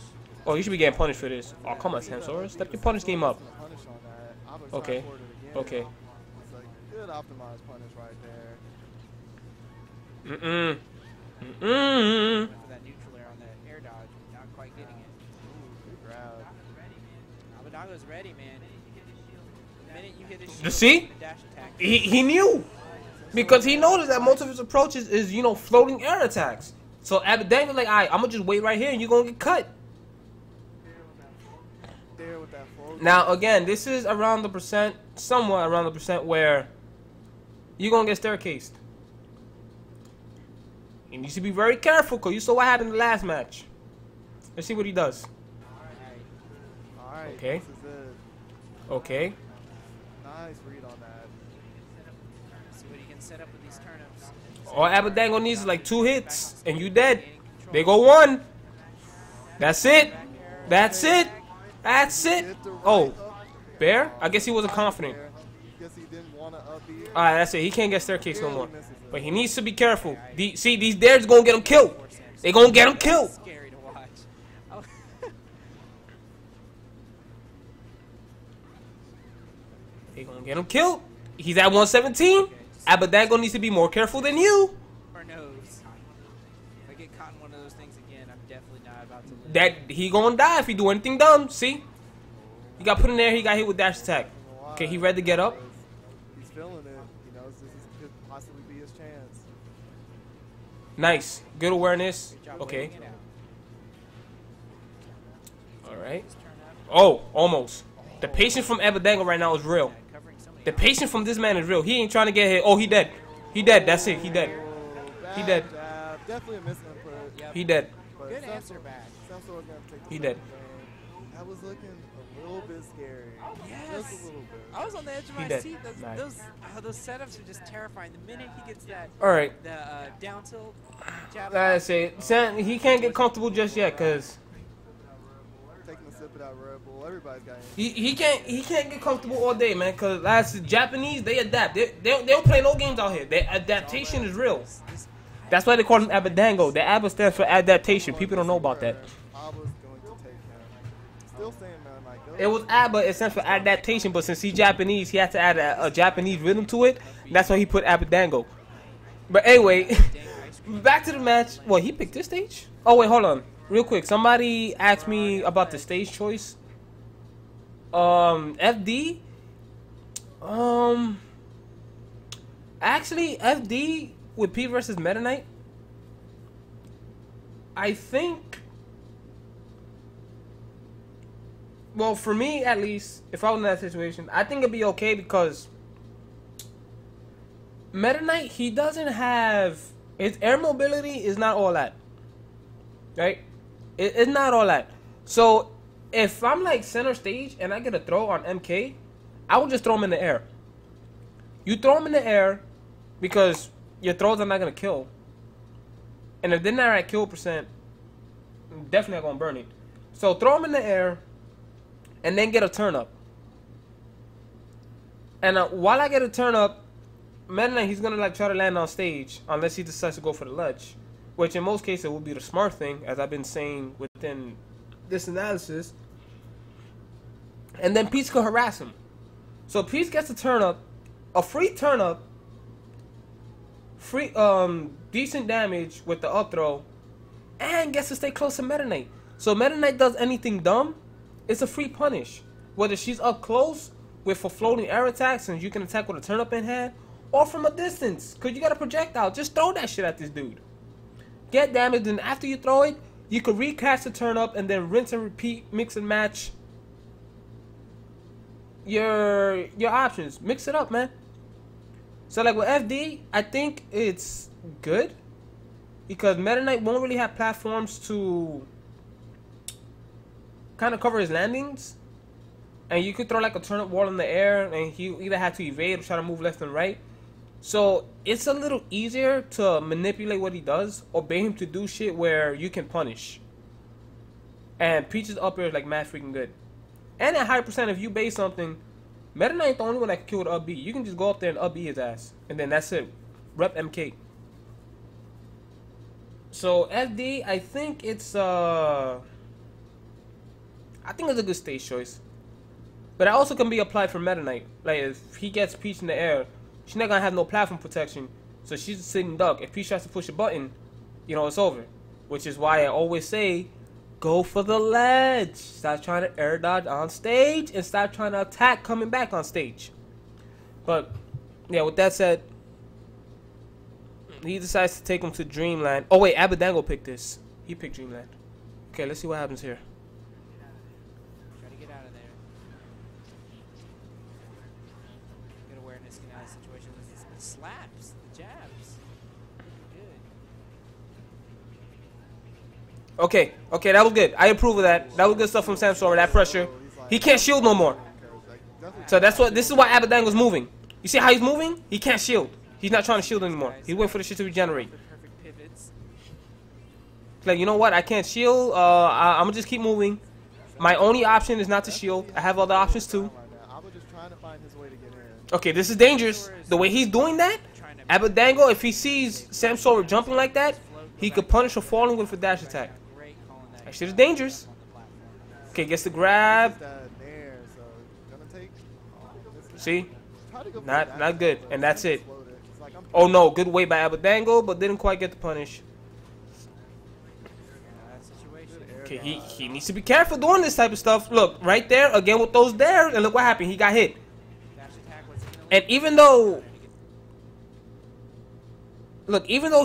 Oh, you should be getting punished for this. Oh, come on, Samsora. Step your punish game up. Okay. Okay. It's like good optimized punish right there. Mm-mm. Mm-mm. Went for that neutral air on that air dodge, not quite getting it. Good grab. Abadango's ready, man. The minute you hit his You shield, see? the dash attack. He knew. Because he noticed that most of his approaches is, floating air attacks. So Abadango like, alright, I'm going to just wait right here and you're going to get cut. There with that flow. Now, again, this is around the percent, somewhat around the percent where you're going to get staircased. You need to be very careful because you saw what happened in the last match. Let's see what he does. Alright, Okay. this is it. Okay. Nice read on that. See what he can set up with these turnips. All Abadango needs is like 2 hits and you dead. They go 1. That's it. That's it. That's it. Oh, bear? I guess he wasn't confident. Guess he didn't want to up B. Alright, that's it. He can't get staircase no more. But he needs to be careful. See, these dares gonna get him killed. They gonna get him killed. Scary to watch. Oh. They gonna get him killed. He's at 117. Abadango needs to be more careful than you. Or knows. If I get caught in one of those things again, I'm definitely not about to live. That he gonna die if he do anything dumb. See? He got put in there. He got hit with dash attack. Okay, he ready to get up. He's feeling it. This could possibly be his chance. Nice. Good awareness. Good job Okay. waiting it out. Alright. Just turn up. Oh, almost. The patience from Abadango right now is real. Yeah, covering so many The patience from this man is real. He ain't trying to get hit. Oh, he dead. He dead. That's it. He dead. Oh, He bad dead. jab. Definitely a misinput. He dead. But Good answer back. Samsora was gonna take the He second did. game. That was looking a little bit scary. Yes. Just a little bit. I was on the edge of He my did. seat. Nice. Those setups are just terrifying. The minute he gets that, All right. the down tilt jab. Like I say, he can't get comfortable just yet because Taking a sip of that Red Bull. Everybody's got it. he can't get comfortable all day, man. Because last Japanese, they adapt. They don't play no games out here. Their adaptation is real. That's why they call him Abadango. The Abba stands for adaptation. People don't know about that. Abba's going to take him. Still saying, man, like, go. It was Abba, it stands for adaptation, but since he's Japanese, he had to add a Japanese rhythm to it. That's why he put Abadango. But anyway, back to the match. What, he picked this stage? Oh, wait, hold on. Real quick. Somebody asked me about the stage choice. FD. Actually, FD with P versus Meta Knight. I think. Well, for me at least, if I was in that situation, I think it'd be okay because Meta Knight, he doesn't have his air mobility is not all that, right? It's not all that. So if I'm like center stage and I get a throw on MK, I would just throw him in the air. You throw him in the air because your throws are not gonna kill, and if they're not at kill percent, definitely not gonna burn it. So throw him in the air. And then get a turn up. And while I get a turn up, Meta Knight, he's gonna like try to land on stage unless he decides to go for the ledge, which in most cases would be the smart thing, as I've been saying within this analysis. And then Peach could harass him. So Peach gets a turn up, a free turn up, free decent damage with the up throw, and gets to stay close to Meta Knight. So Meta Knight does anything dumb, it's a free punish. Whether she's up close with a floating air attack, since you can attack with a turn up in hand, or from a distance, because you got a projectile. Just throw that shit at this dude. Get damaged, and after you throw it, you can recast the turn up and then rinse and repeat, mix and match your options. Mix it up, man. So like with FD, I think it's good because Meta Knight won't really have platforms to kind of cover his landings, and you could throw like a turnip wall in the air and he either had to evade or try to move left and right. So it's a little easier to manipulate what he does or bait him to do shit where you can punish. And Peach's up air is like mad freaking good. And at high percent, if you bait something, Meta Knight the only one that can kill with up B. You can just go up there and up B his ass, and then that's it. Rep MK. So FD, I think it's I think it's a good stage choice. But it also can be applied for Meta Knight. Like, if he gets Peach in the air, she's not going to have no platform protection. So she's a sitting duck. If Peach tries to push a button, you know, it's over. Which is why I always say, go for the ledge. Stop trying to air dodge on stage and stop trying to attack coming back on stage. But, yeah, with that said, he decides to take him to Dreamland. Oh, wait, Abadango picked this. He picked Dreamland. Okay, let's see what happens here. Slaps, the jabs. Good. Okay, that was good. I approve of that. That was good stuff from Samsora. That pressure. He can't shield no more. So this is why Abadango's moving. You see how he's moving? He can't shield. He's not trying to shield anymore. He's waiting for the shit to regenerate. Like, you know what? I can't shield. I'm gonna just keep moving. My only option is not to shield. I have other options too. Okay, this is dangerous. The way he's doing that, Abadango, if he sees Samsora jumping like that, he could punish a falling with a dash attack. That shit is dangerous. Okay, gets the grab. See? Not good. And that's it. Oh no, good way by Abadango, but didn't quite get the punish. Okay, he needs to be careful doing this type of stuff. Look, right there, again with those there, and look what happened. He got hit. And even though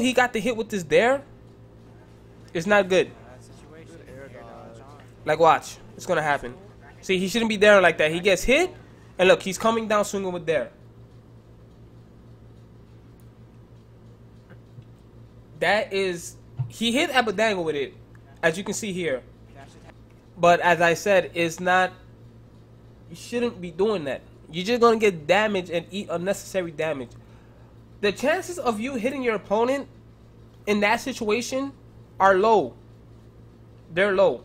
he got the hit with this there, it's not good. Like, watch. It's going to happen. See, he shouldn't be there like that. He gets hit, and look, he's coming down swinging with there. That is, he hit Abadango with it, as you can see here. Dash attack. But as I said, it's not. You shouldn't be doing that. You're just gonna get damage and eat unnecessary damage. The chances of you hitting your opponent in that situation are low. They're low.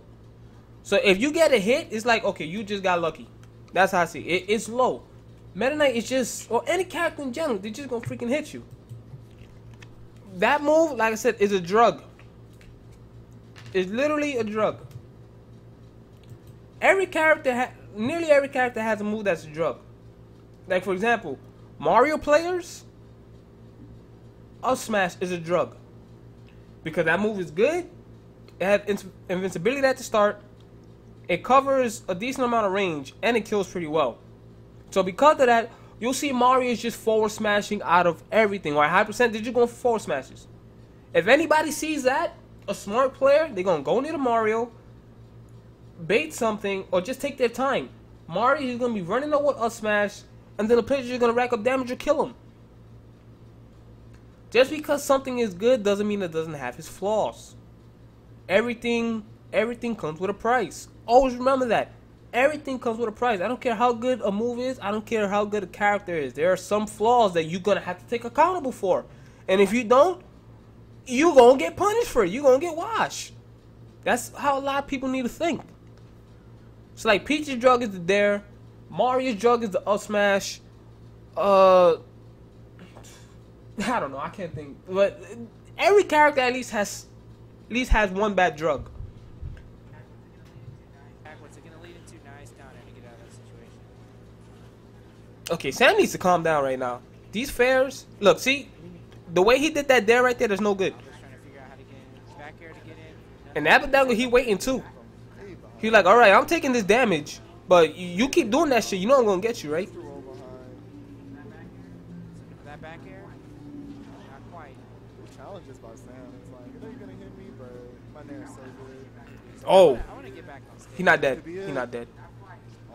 So if you get a hit, it's like, okay, you just got lucky. That's how I see it. It's low. Meta Knight is just, or any character in general, they're just gonna freaking hit you. That move, like I said, is a drug. It's literally a drug. Every character, nearly every character has a move that's a drug. Like for example, Mario players, up smash is a drug. Because that move is good. It has invincibility at the start. It covers a decent amount of range and it kills pretty well. So because of that, you'll see Mario is just forward smashing out of everything. Or high percentage, you're going for forward smashes. If anybody sees that, a smart player, they're going to go near the Mario, bait something, or just take their time. Mario is going to be running over a smash, and then the players are going to rack up damage or kill him. Just because something is good doesn't mean it doesn't have its flaws. Everything comes with a price. Always remember that. Everything comes with a price. I don't care how good a move is. I don't care how good a character is. There are some flaws that you're going to have to take accountable for. And if you don't, you're going to get punished for it. You're going to get washed. That's how a lot of people need to think. So like Peach's drug is the dare. Mario's drug is the up smash. I don't know. I can't think. But every character at least has one bad drug. What's it going to lead into? Nice down air to get out of that situation. Okay, Sam needs to calm down right now. These fairs, look, see, the way he did that dare right there, there's no good. I'm just trying to figure out how to get in. Back air to get in. And Abadango, he waiting too. He like, all right, I'm taking this damage, but you keep doing that shit, you know I'm gonna get you, right? That back air? Not quite. Challenges by Sam. It's like, I know you're gonna hit me, but my nair's so good. Oh, I want to get back on stage. he not dead. He not dead.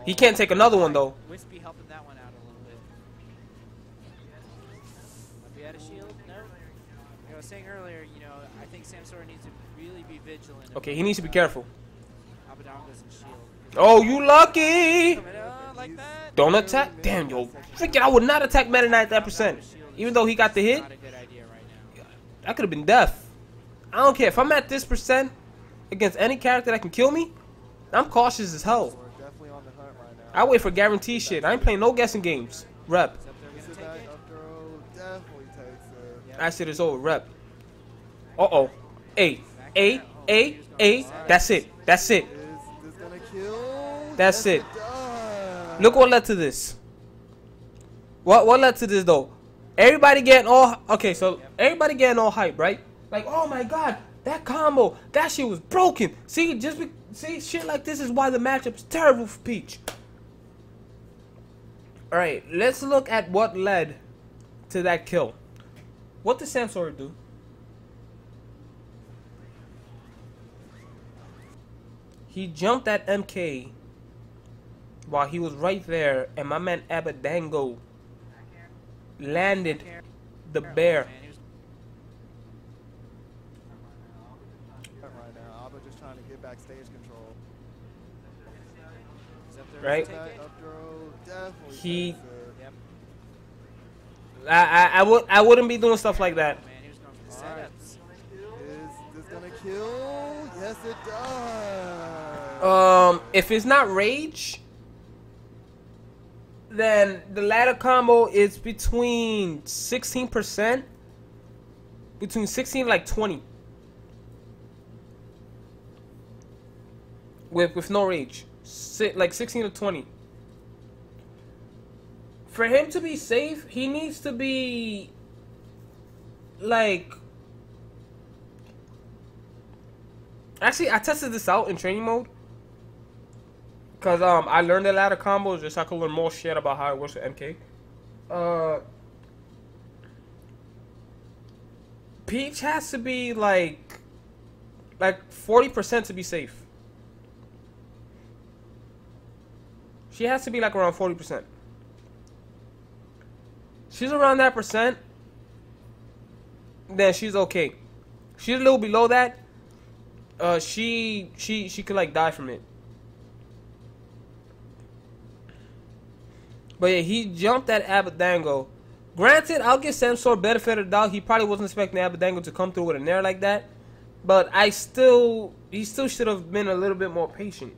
He can't take another one though. Wispy helping that one out a little bit. Might be out of shield? No. Like I was saying earlier, you know, I think Samsora needs to really be vigilant. Okay, he needs to be careful. Abadango's in shield. Oh, you lucky! Coming on like that. Don't attack. Damn, yo, freaking, I would not attack Meta Knight at that percent. Even though he got the hit, Not a good idea right now. that could have been death. I don't care if I'm at this percent against any character that can kill me. I'm cautious as hell. We're definitely on the hunt right now. I wait for guarantee shit. I ain't playing no guessing games. Rep. Except they're This going is to that take it. up throw definitely takes it. Yep. That shit is over. Rep. Uh-oh. A. That's it. That's it. Is this gonna kill? That's Yes, it. does. Look what led to this. What led to this though? Everybody getting all everybody getting all hype, right? Like, oh my god, that combo, that shit was broken. See, see, shit like this is why the matchup is terrible for Peach. All right, let's look at what led to that kill. What did Samsora do? He jumped at MK while he was right there, and my man Abadango landed the bear. Man, he was Right now, Abba just trying to get back stage control. he's up there Right. to take That it. up throw definitely He- takes it. Yep. I wouldn't be doing stuff like that. Man, he was going for the Alright. setups. Is this gonna kill? Yes, it does. If it's not rage, then the ladder combo is between 16%, between 16 and like 20, with no rage, like 16 to 20. For him to be safe, he needs to be like. Actually, I tested this out in training mode. Cause I learned the ladder combos just so I could learn more shit about how it works with MK. Peach has to be like 40% to be safe. She has to be like around 40%. She's around that percent, then she's okay. She's a little below that, She could like die from it. But yeah, he jumped at Abadango. Granted, I'll give Samsora benefit of the doubt. He probably wasn't expecting Abadango to come through with an air like that. But he still should have been a little bit more patient.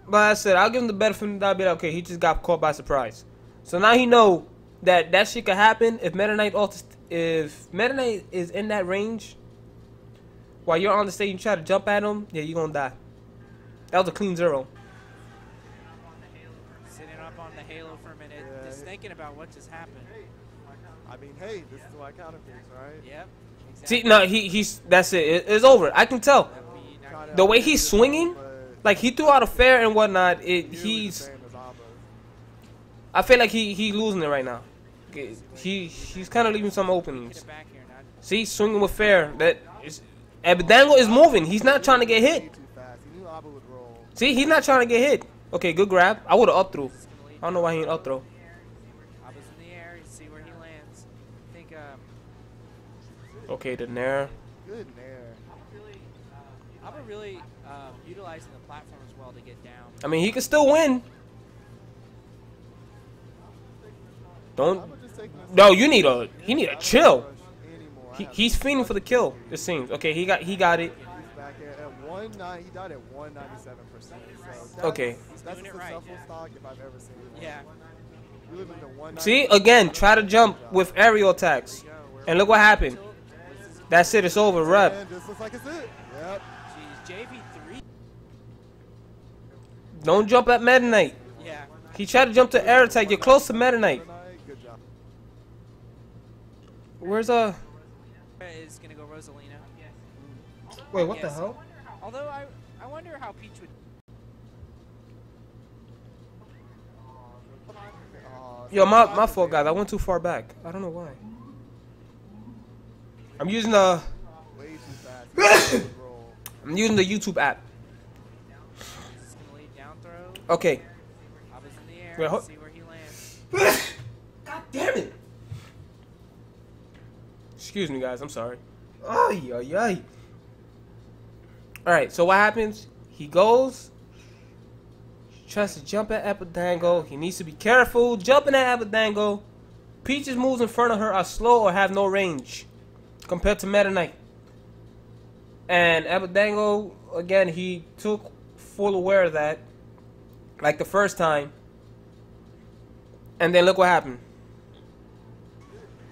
But I said, I'll give him the benefit of the doubt. Be like, okay, he just got caught by surprise. So now he know that shit could happen if Meta Knight is in that range. While you're on the stage, you try to jump at him. Yeah, you're gonna die. That was a clean 0. Sitting up on the Halo for a minute, just thinking about what just happened. I mean, hey, this is why counterpicks, right? Yep. Exactly. See, no, he's that's it. It's over. I can tell. The way he's swinging, like he threw out a fair and whatnot. He's. I feel like he's losing it right now. He's kind of leaving some openings. See, swinging with fair. Abadango is moving. He's not trying to get hit. See, he's not trying to get hit. Okay, good grab. I would have up through. I don't know why he ain't up throw. Aba's in the air. See where he lands. I think. Okay, the nair. Good nair. Aba really utilizing the platform as well to get down. I mean, he can still win. Don't. No, he need a chill. He's fiending for the kill. It seems. Okay, he got it. He's back at 190. He died at 197%. So He's okay. that's doing a it right, successful yeah. stock if I've ever seen one. Yeah. We live in the 190. See, again, try to jump with aerial attacks. And look what happened. That's it. It's over. Rep. And this looks like it's it. Yep. Jeez, JV3. Don't jump at Meta Knight. Yeah. He tried to jump to air attack. You're close to Meta Knight. Good job. Where's Is gonna go Rosalina. Wait, what the Yes. hell? Although I wonder how Peach would. Yo, my fault, guys. I went too far back. I don't know why. I'm using the Way too fast. I'm using the YouTube app. He's gonna lead down throw. Okay. Aba's in the air. Wait, Let's see where he lands. God damn it! Excuse me, guys. I'm sorry. Ay, ay, ay. All right. So what happens? He goes. Tries to jump at Abadango. He needs to be careful. Jumping at Abadango. Peach's moves in front of her are slow or have no range compared to Meta Knight. And Abadango, again, he took full aware of that, like the first time. And then look what happened.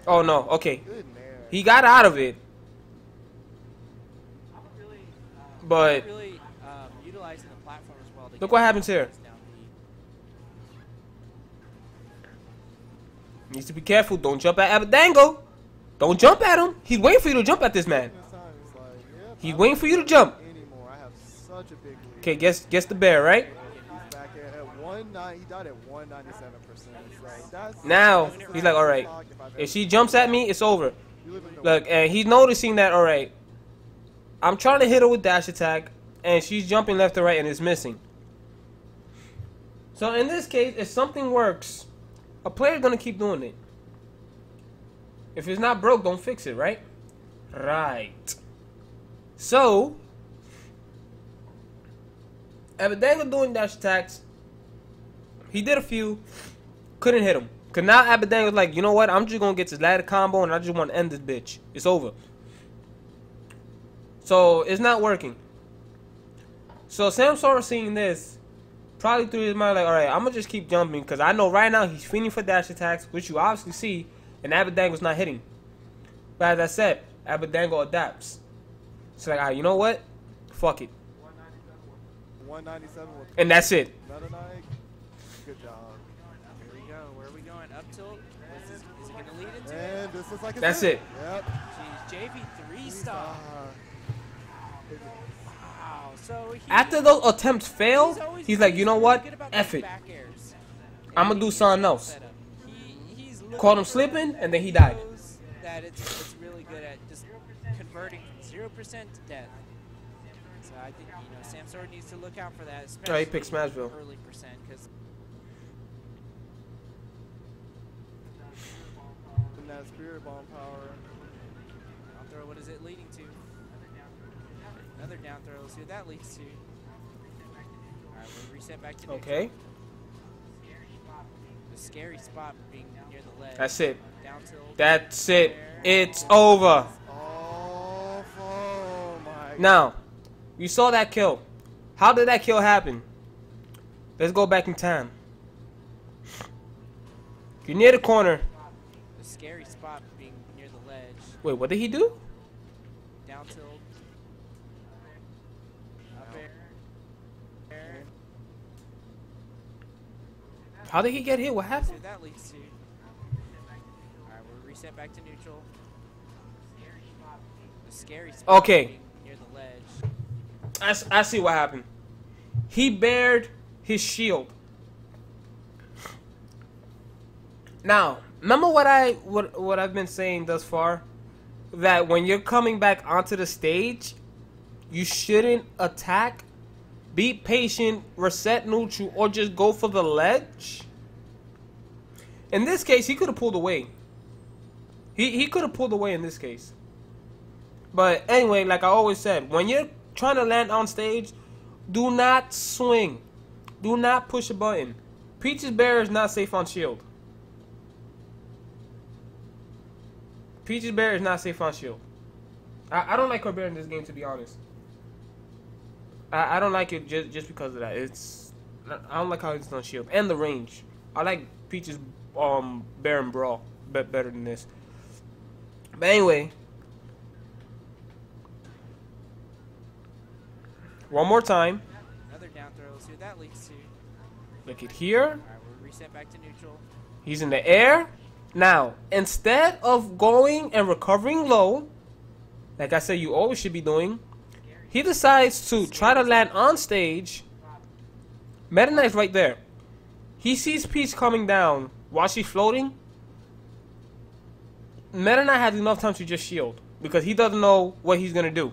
Oh no, okay. Good nair. He got out of it. But Really utilizing the platform as well. To look get what happens here. down the- Needs to be careful. Don't jump at Abadango. Don't jump at him. He's waiting for you to jump at this man. This time it's like, yep, He's I waiting don't for you to need jump. anymore. I have such a big lead. Okay, guess the bear, right? He's back at 190. He died at 197%. So that's Now that's he's like, all right. stock if I've If ever she seen. jumps at me, it's over. You live in the Look, and he's noticing that. All right, I'm trying to hit her with dash attack, and she's jumping left to right, and it's missing. So in this case, if something works, a player's gonna keep doing it. If it's not broke, don't fix it, right? Right. So, Abadango doing dash attacks. He did a few, couldn't hit him. Cause now Abadango's like, you know what? I'm just gonna get this ladder combo, and I just want to end this bitch. It's over. So it's not working. So Samsora seeing this, probably through his mind like, all right, I'm gonna just keep jumping, cause I know right now he's feeding for dash attacks, which you obviously see. And Abadango's not hitting. But as I said, Abadango adapts. So like, all right, you know what? Fuck it. 197 with And that's it. Meta Knight. Good job. Here we go. Where are we going? Up tilt. Is he going to lead into it? And this looks like it's That's it. Yep. Jeez, JV3 stop. Wow. So he, After those attempts fail, always- he's like, you know what? really good about F those it. back airs. I'm gonna do something else. Setup. He's looking Caught him for slipping, it, and then he died. knows that it's really good at just converting from 0% to death. So I think Samsora needs to look out for that, especially Oh, he picked Smashville. early percent, because And that spirit bomb power. I'll throw what is it leading to? down throw. Let's see what that leads to. Alright, we'll reset back to neutral. Okay. The scary spot being near the ledge. That's it. Down tilt. That's it. It's over. Oh my. Now, you saw that kill. How did that kill happen? Let's go back in time. You're near the corner. The scary spot being near the ledge. Wait, what did he do? Down tilt. Up air. How did he get hit? What Let's see happened? what that leads to. Alright, we'll reset back to neutral. The scary spot Okay. being near the ledge. I see what happened. He bared his shield. Now, remember what I've been saying thus far? That when you're coming back onto the stage, you shouldn't attack. Be patient, reset neutral, or just go for the ledge. In this case, he could have pulled away. He could have pulled away in this case. But anyway, like I always said, when you're trying to land on stage, do not swing. Do not push a button. Peach's Bear is not safe on shield. Peach's Bear is not safe on shield. I don't like her bear in this game, to be honest. I don't like it just because of that. I don't like how it's on shield and the range. I like Peach's bear and brawl better than this. But anyway, one more time. Another down throw. Let's see what that leads to. Look at here. Alright, we'll reset back to neutral. He's in the air. Now, instead of going and recovering low, like I said you always should be doing, he decides to try to land on stage. Meta Knight's right there. He sees Peach coming down while she's floating. Meta Knight has enough time to just shield because he doesn't know what he's going to do.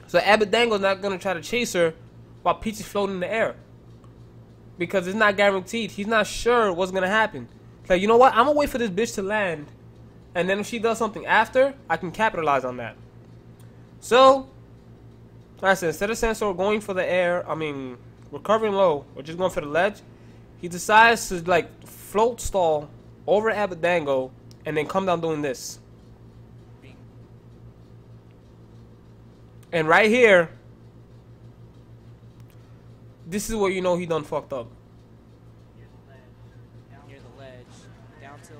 So Abadango's not going to try to chase her while Peach is floating in the air. Because it's not guaranteed. He's not sure what's going to happen. Like, you know what? I'm going to wait for this bitch to land. And then if she does something after, I can capitalize on that. So, like I said, instead of Samsora going for the air, recovering low, or just going for the ledge, he decides to, like, float stall over Abadango and then come down doing this. And right here, this is where you know he done fucked up. Near the ledge. Down tilt.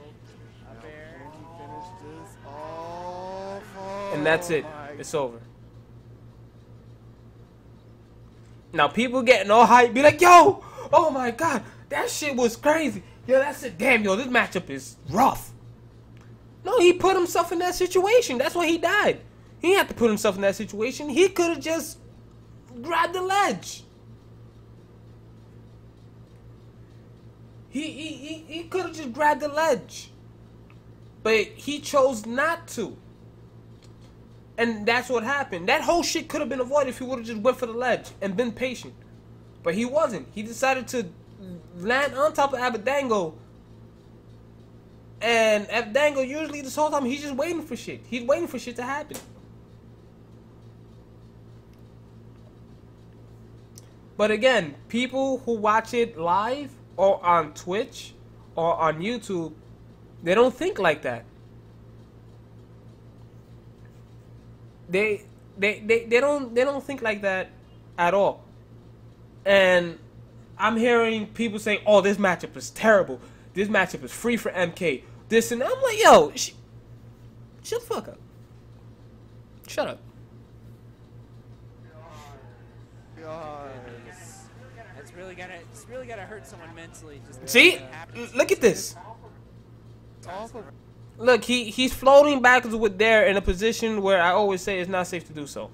Up air. Can he finish this off? And that's it. My It's over. Now people getting all hype, be like, yo, oh my god, that shit was crazy. Yo, that's it. Damn, yo, this matchup is rough. No, he put himself in that situation. That's why he died. He didn't have to put himself in that situation. He could have just grabbed the ledge. He could have just grabbed the ledge. But he chose not to. And that's what happened. That whole shit could have been avoided if he would have just went for the ledge and been patient. But he wasn't. He decided to land on top of Abadango. And Abadango, usually this whole time, he's just waiting for shit. He's waiting for shit to happen. But again, people who watch it live or on Twitch or on YouTube, they don't think like that. They don't think like that at all. And I'm hearing people saying, "Oh, this matchup is terrible. This matchup is free for MK." This and that. I'm like, yo, shut the fuck up. Shut up. God. It's really gotta hurt someone mentally. Just See? Look at this. Off of Look, he's floating backwards with Dare in a position where I always say it's not safe to do so.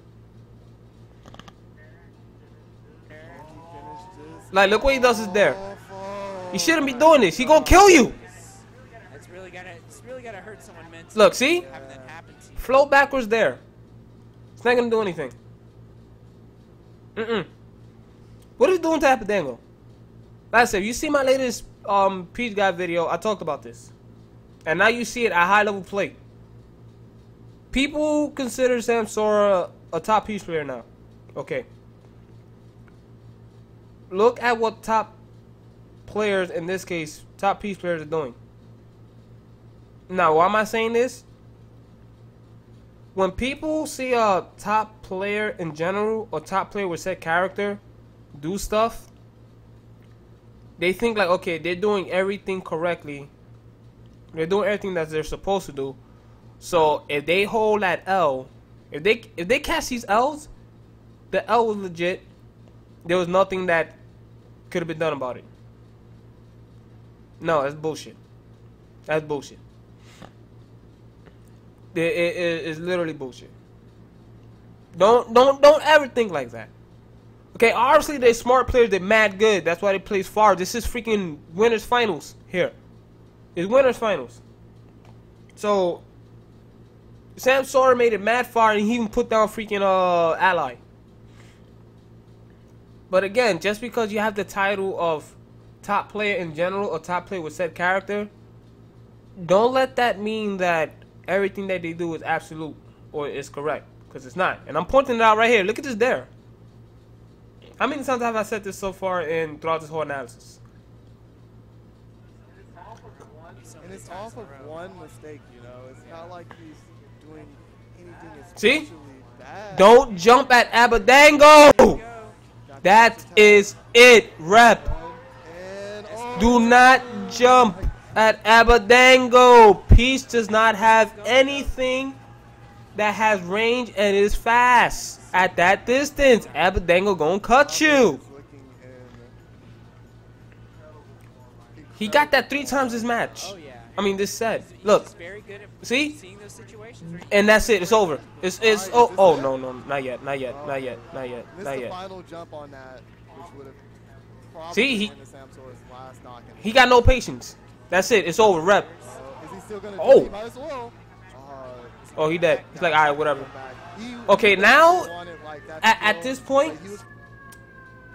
Like, look what he does is Dare. He shouldn't be doing this. He gonna kill you. It's really gotta hurt someone mentally. Look, see? Having that happen to you. Float backwards there. It's not gonna do anything. What is it doing to Abadango? Like I said, you see my latest Peach Guy video, I talked about this. And now you see it at high level play. People consider Samsora a top Peach player now. Okay. Look at what top players, in this case, top Peach players are doing. Now, why am I saying this? When people see a top player in general, or top player with set character, do stuff, they think like, okay, they're doing everything correctly. They're doing everything that they're supposed to do. So if they hold that L, if they catch these L's, the L was legit. There was nothing that could have been done about it. No, that's bullshit. That's bullshit. It's literally bullshit. Don't ever think like that. Okay, obviously they're smart players. They're mad good. That's why they play far. This is freaking winners finals here. It's winners finals. So Samsora made it mad far, and he even put down freaking ally. But again, just because you have the title of top player in general or top player with set character, don't let that mean that everything that they do is absolute or is correct, because it's not. And I'm pointing it out right here. Look at this there. How many times have I said this so far throughout this whole analysis? And it's off of one mistake, you know. It's not like he's doing anything See? especially bad. Don't jump at Abadango. That is it, rep. And, Do not jump at Abadango. Peach does not have anything that has range and is fast. At that distance, Abadango gonna cut you. He got that 3 times this match. Oh, yeah. I mean, this set. Look, He's very good at see? seeing those situations. Right? And that's it. It's over. It's oh no, not yet, not yet. Missed the final jump on that, which would have probably See, been Samsora's last knock. he got no patience. That's it. It's over. Rep. Is he still gonna Oh. do it? He might as well. Oh, he dead. He's like, all right, whatever. He Okay, now wanted, like, that at skill, this point, like, he was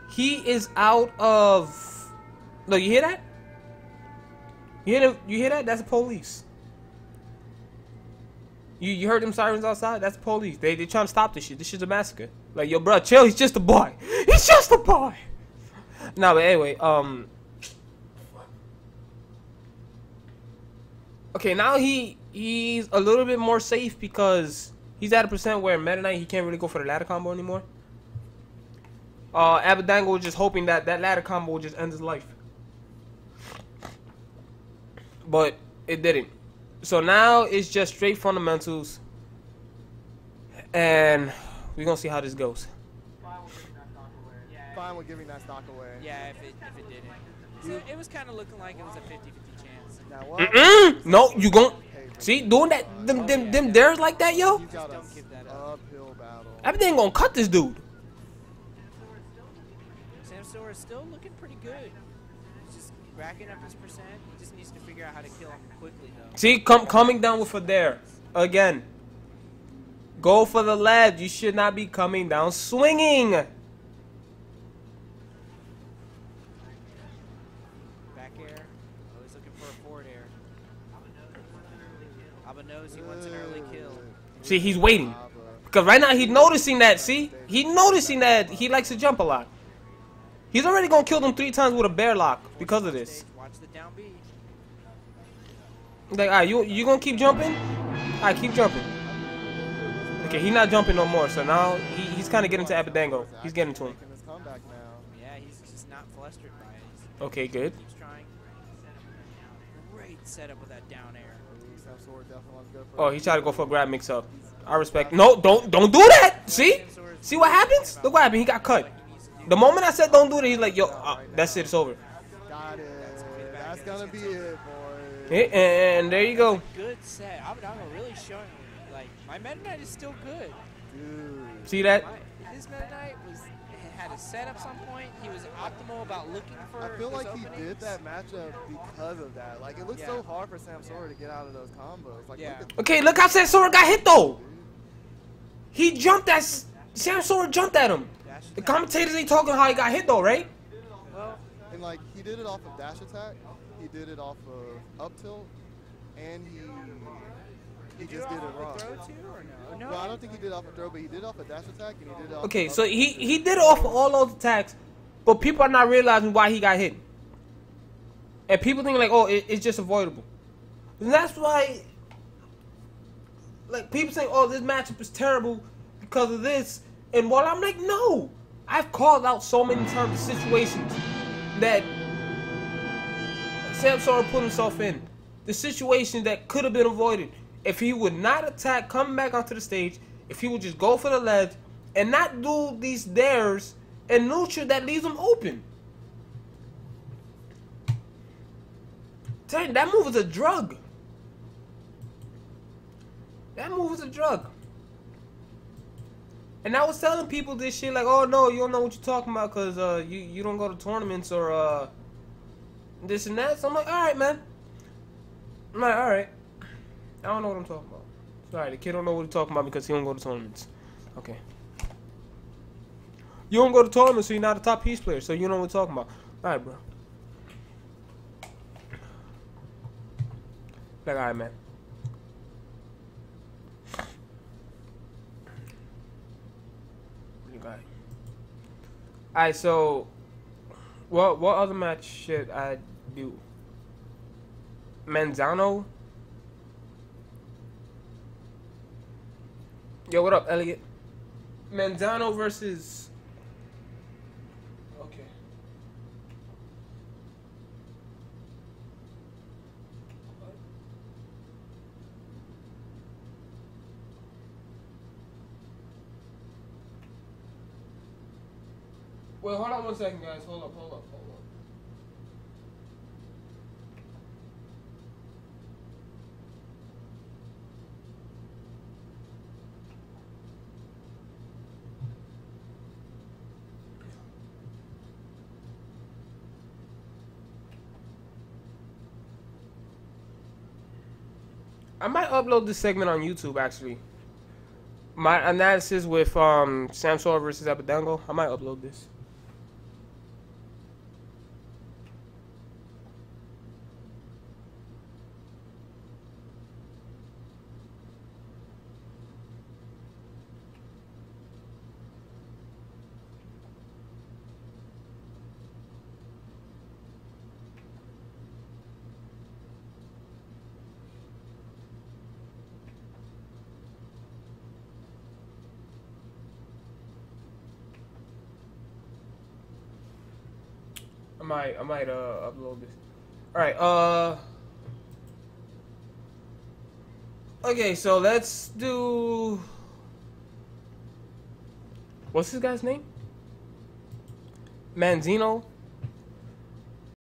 he is out of. Look, you hear that? You hear that? That's the police. You heard them sirens outside? That's the police. They trying to stop this shit. This shit's a massacre. Like, yo, bro, chill. He's just a boy. He's just a boy. No, but anyway, okay, now he's a little bit more safe because he's at a percent where Meta Knight he can't really go for the ladder combo anymore. Abadango was just hoping that ladder combo would just end his life. But it didn't. So now it's just straight fundamentals. And we're going to see how this goes. fine with giving that stock away. Yeah, if it didn't. So it was kind of looking like it was a 50-50 chance. Now what? No, you gon' see doing that them dares like that, yo. You got Don't give that a up. uphill battle. Everything gonna cut this dude. Samsora is still looking pretty good. He's just racking up his percent. He just needs to figure out how to kill him quickly, though. See, coming down with a dare again. Go for the ledge. You should not be coming down swinging. Back air. Oh, he's looking for a forward air. Abba knows he wants an early kill. See, he's waiting. Because right now he's noticing that, see? He's noticing that he likes to jump a lot. He's already going to kill them 3 times with a bear lock because of this. Watch the down B. Like, alright, you going to keep jumping? Alright, keep jumping. Okay, he's not jumping no more, so now he's kind of getting to Abadango. He's getting to him. Yeah, he's just not flustered by it. Okay, good. Keeps trying. Great setup with that down air. Oh, he tried to go for a grab mix up. I respect. No, don't do that. See? See what happens? Look what happened. He got cut. The moment I said don't do that, he's like, yo, that's it. It's over. Got it. That's gonna be it, boy. And there you go. Good set. Abadango really showing, like, my Meta Knight is still good. Dude. See that? His Meta Knight had a set up some point. He was optimal about looking for I feel like openings. he did that matchup because of that. Like, it looks so hard for Samsora to get out of those combos. Like, Yeah. look at Okay, look how Samsora got hit though. He jumped at Samsora jumped at him. The commentators ain't talking how he got hit though, right? Well, and like he did it off of dash attack, he did it off of up tilt, and he He just did it wrong. Throw too, or no? Well, I don't think he did off a throw, but he did off a dash attack, and he did it off. Okay, so he did it off of all those attacks, but people are not realizing why he got hit. And people think like, oh, it's just avoidable. And that's why, like, people say, oh, this matchup is terrible because of this. And while I'm like, no. I've called out so many times the situations that Samsora put himself in. The situation that could have been avoided. If he would not attack coming back onto the stage, if he would just go for the ledge and not do these dares and neutral that leaves him open. Tell you, that move is a drug. That move is a drug. And I was telling people this shit like, oh no, you don't know what you're talking about because you don't go to tournaments or this and that. So I'm like, alright, man. I'm like, alright. I don't know what I'm talking about. Sorry, the kid don't know what he's talking about because he don't go to tournaments. Okay. You don't go to tournaments, so you're not a top piece player, so you know what we're talking about. Alright, bro. Like, alright, man. Alright, so what other match should I do? Manzano? Yo, what up, Elliot? Manzano versus... Okay. Wait, hold on 1 second, guys. Hold up. I might upload this segment on YouTube, actually. My analysis with Samsora Vs Abadango. I might upload this. I might upload this. Alright, okay, so let's do... What's this guy's name? Manzino?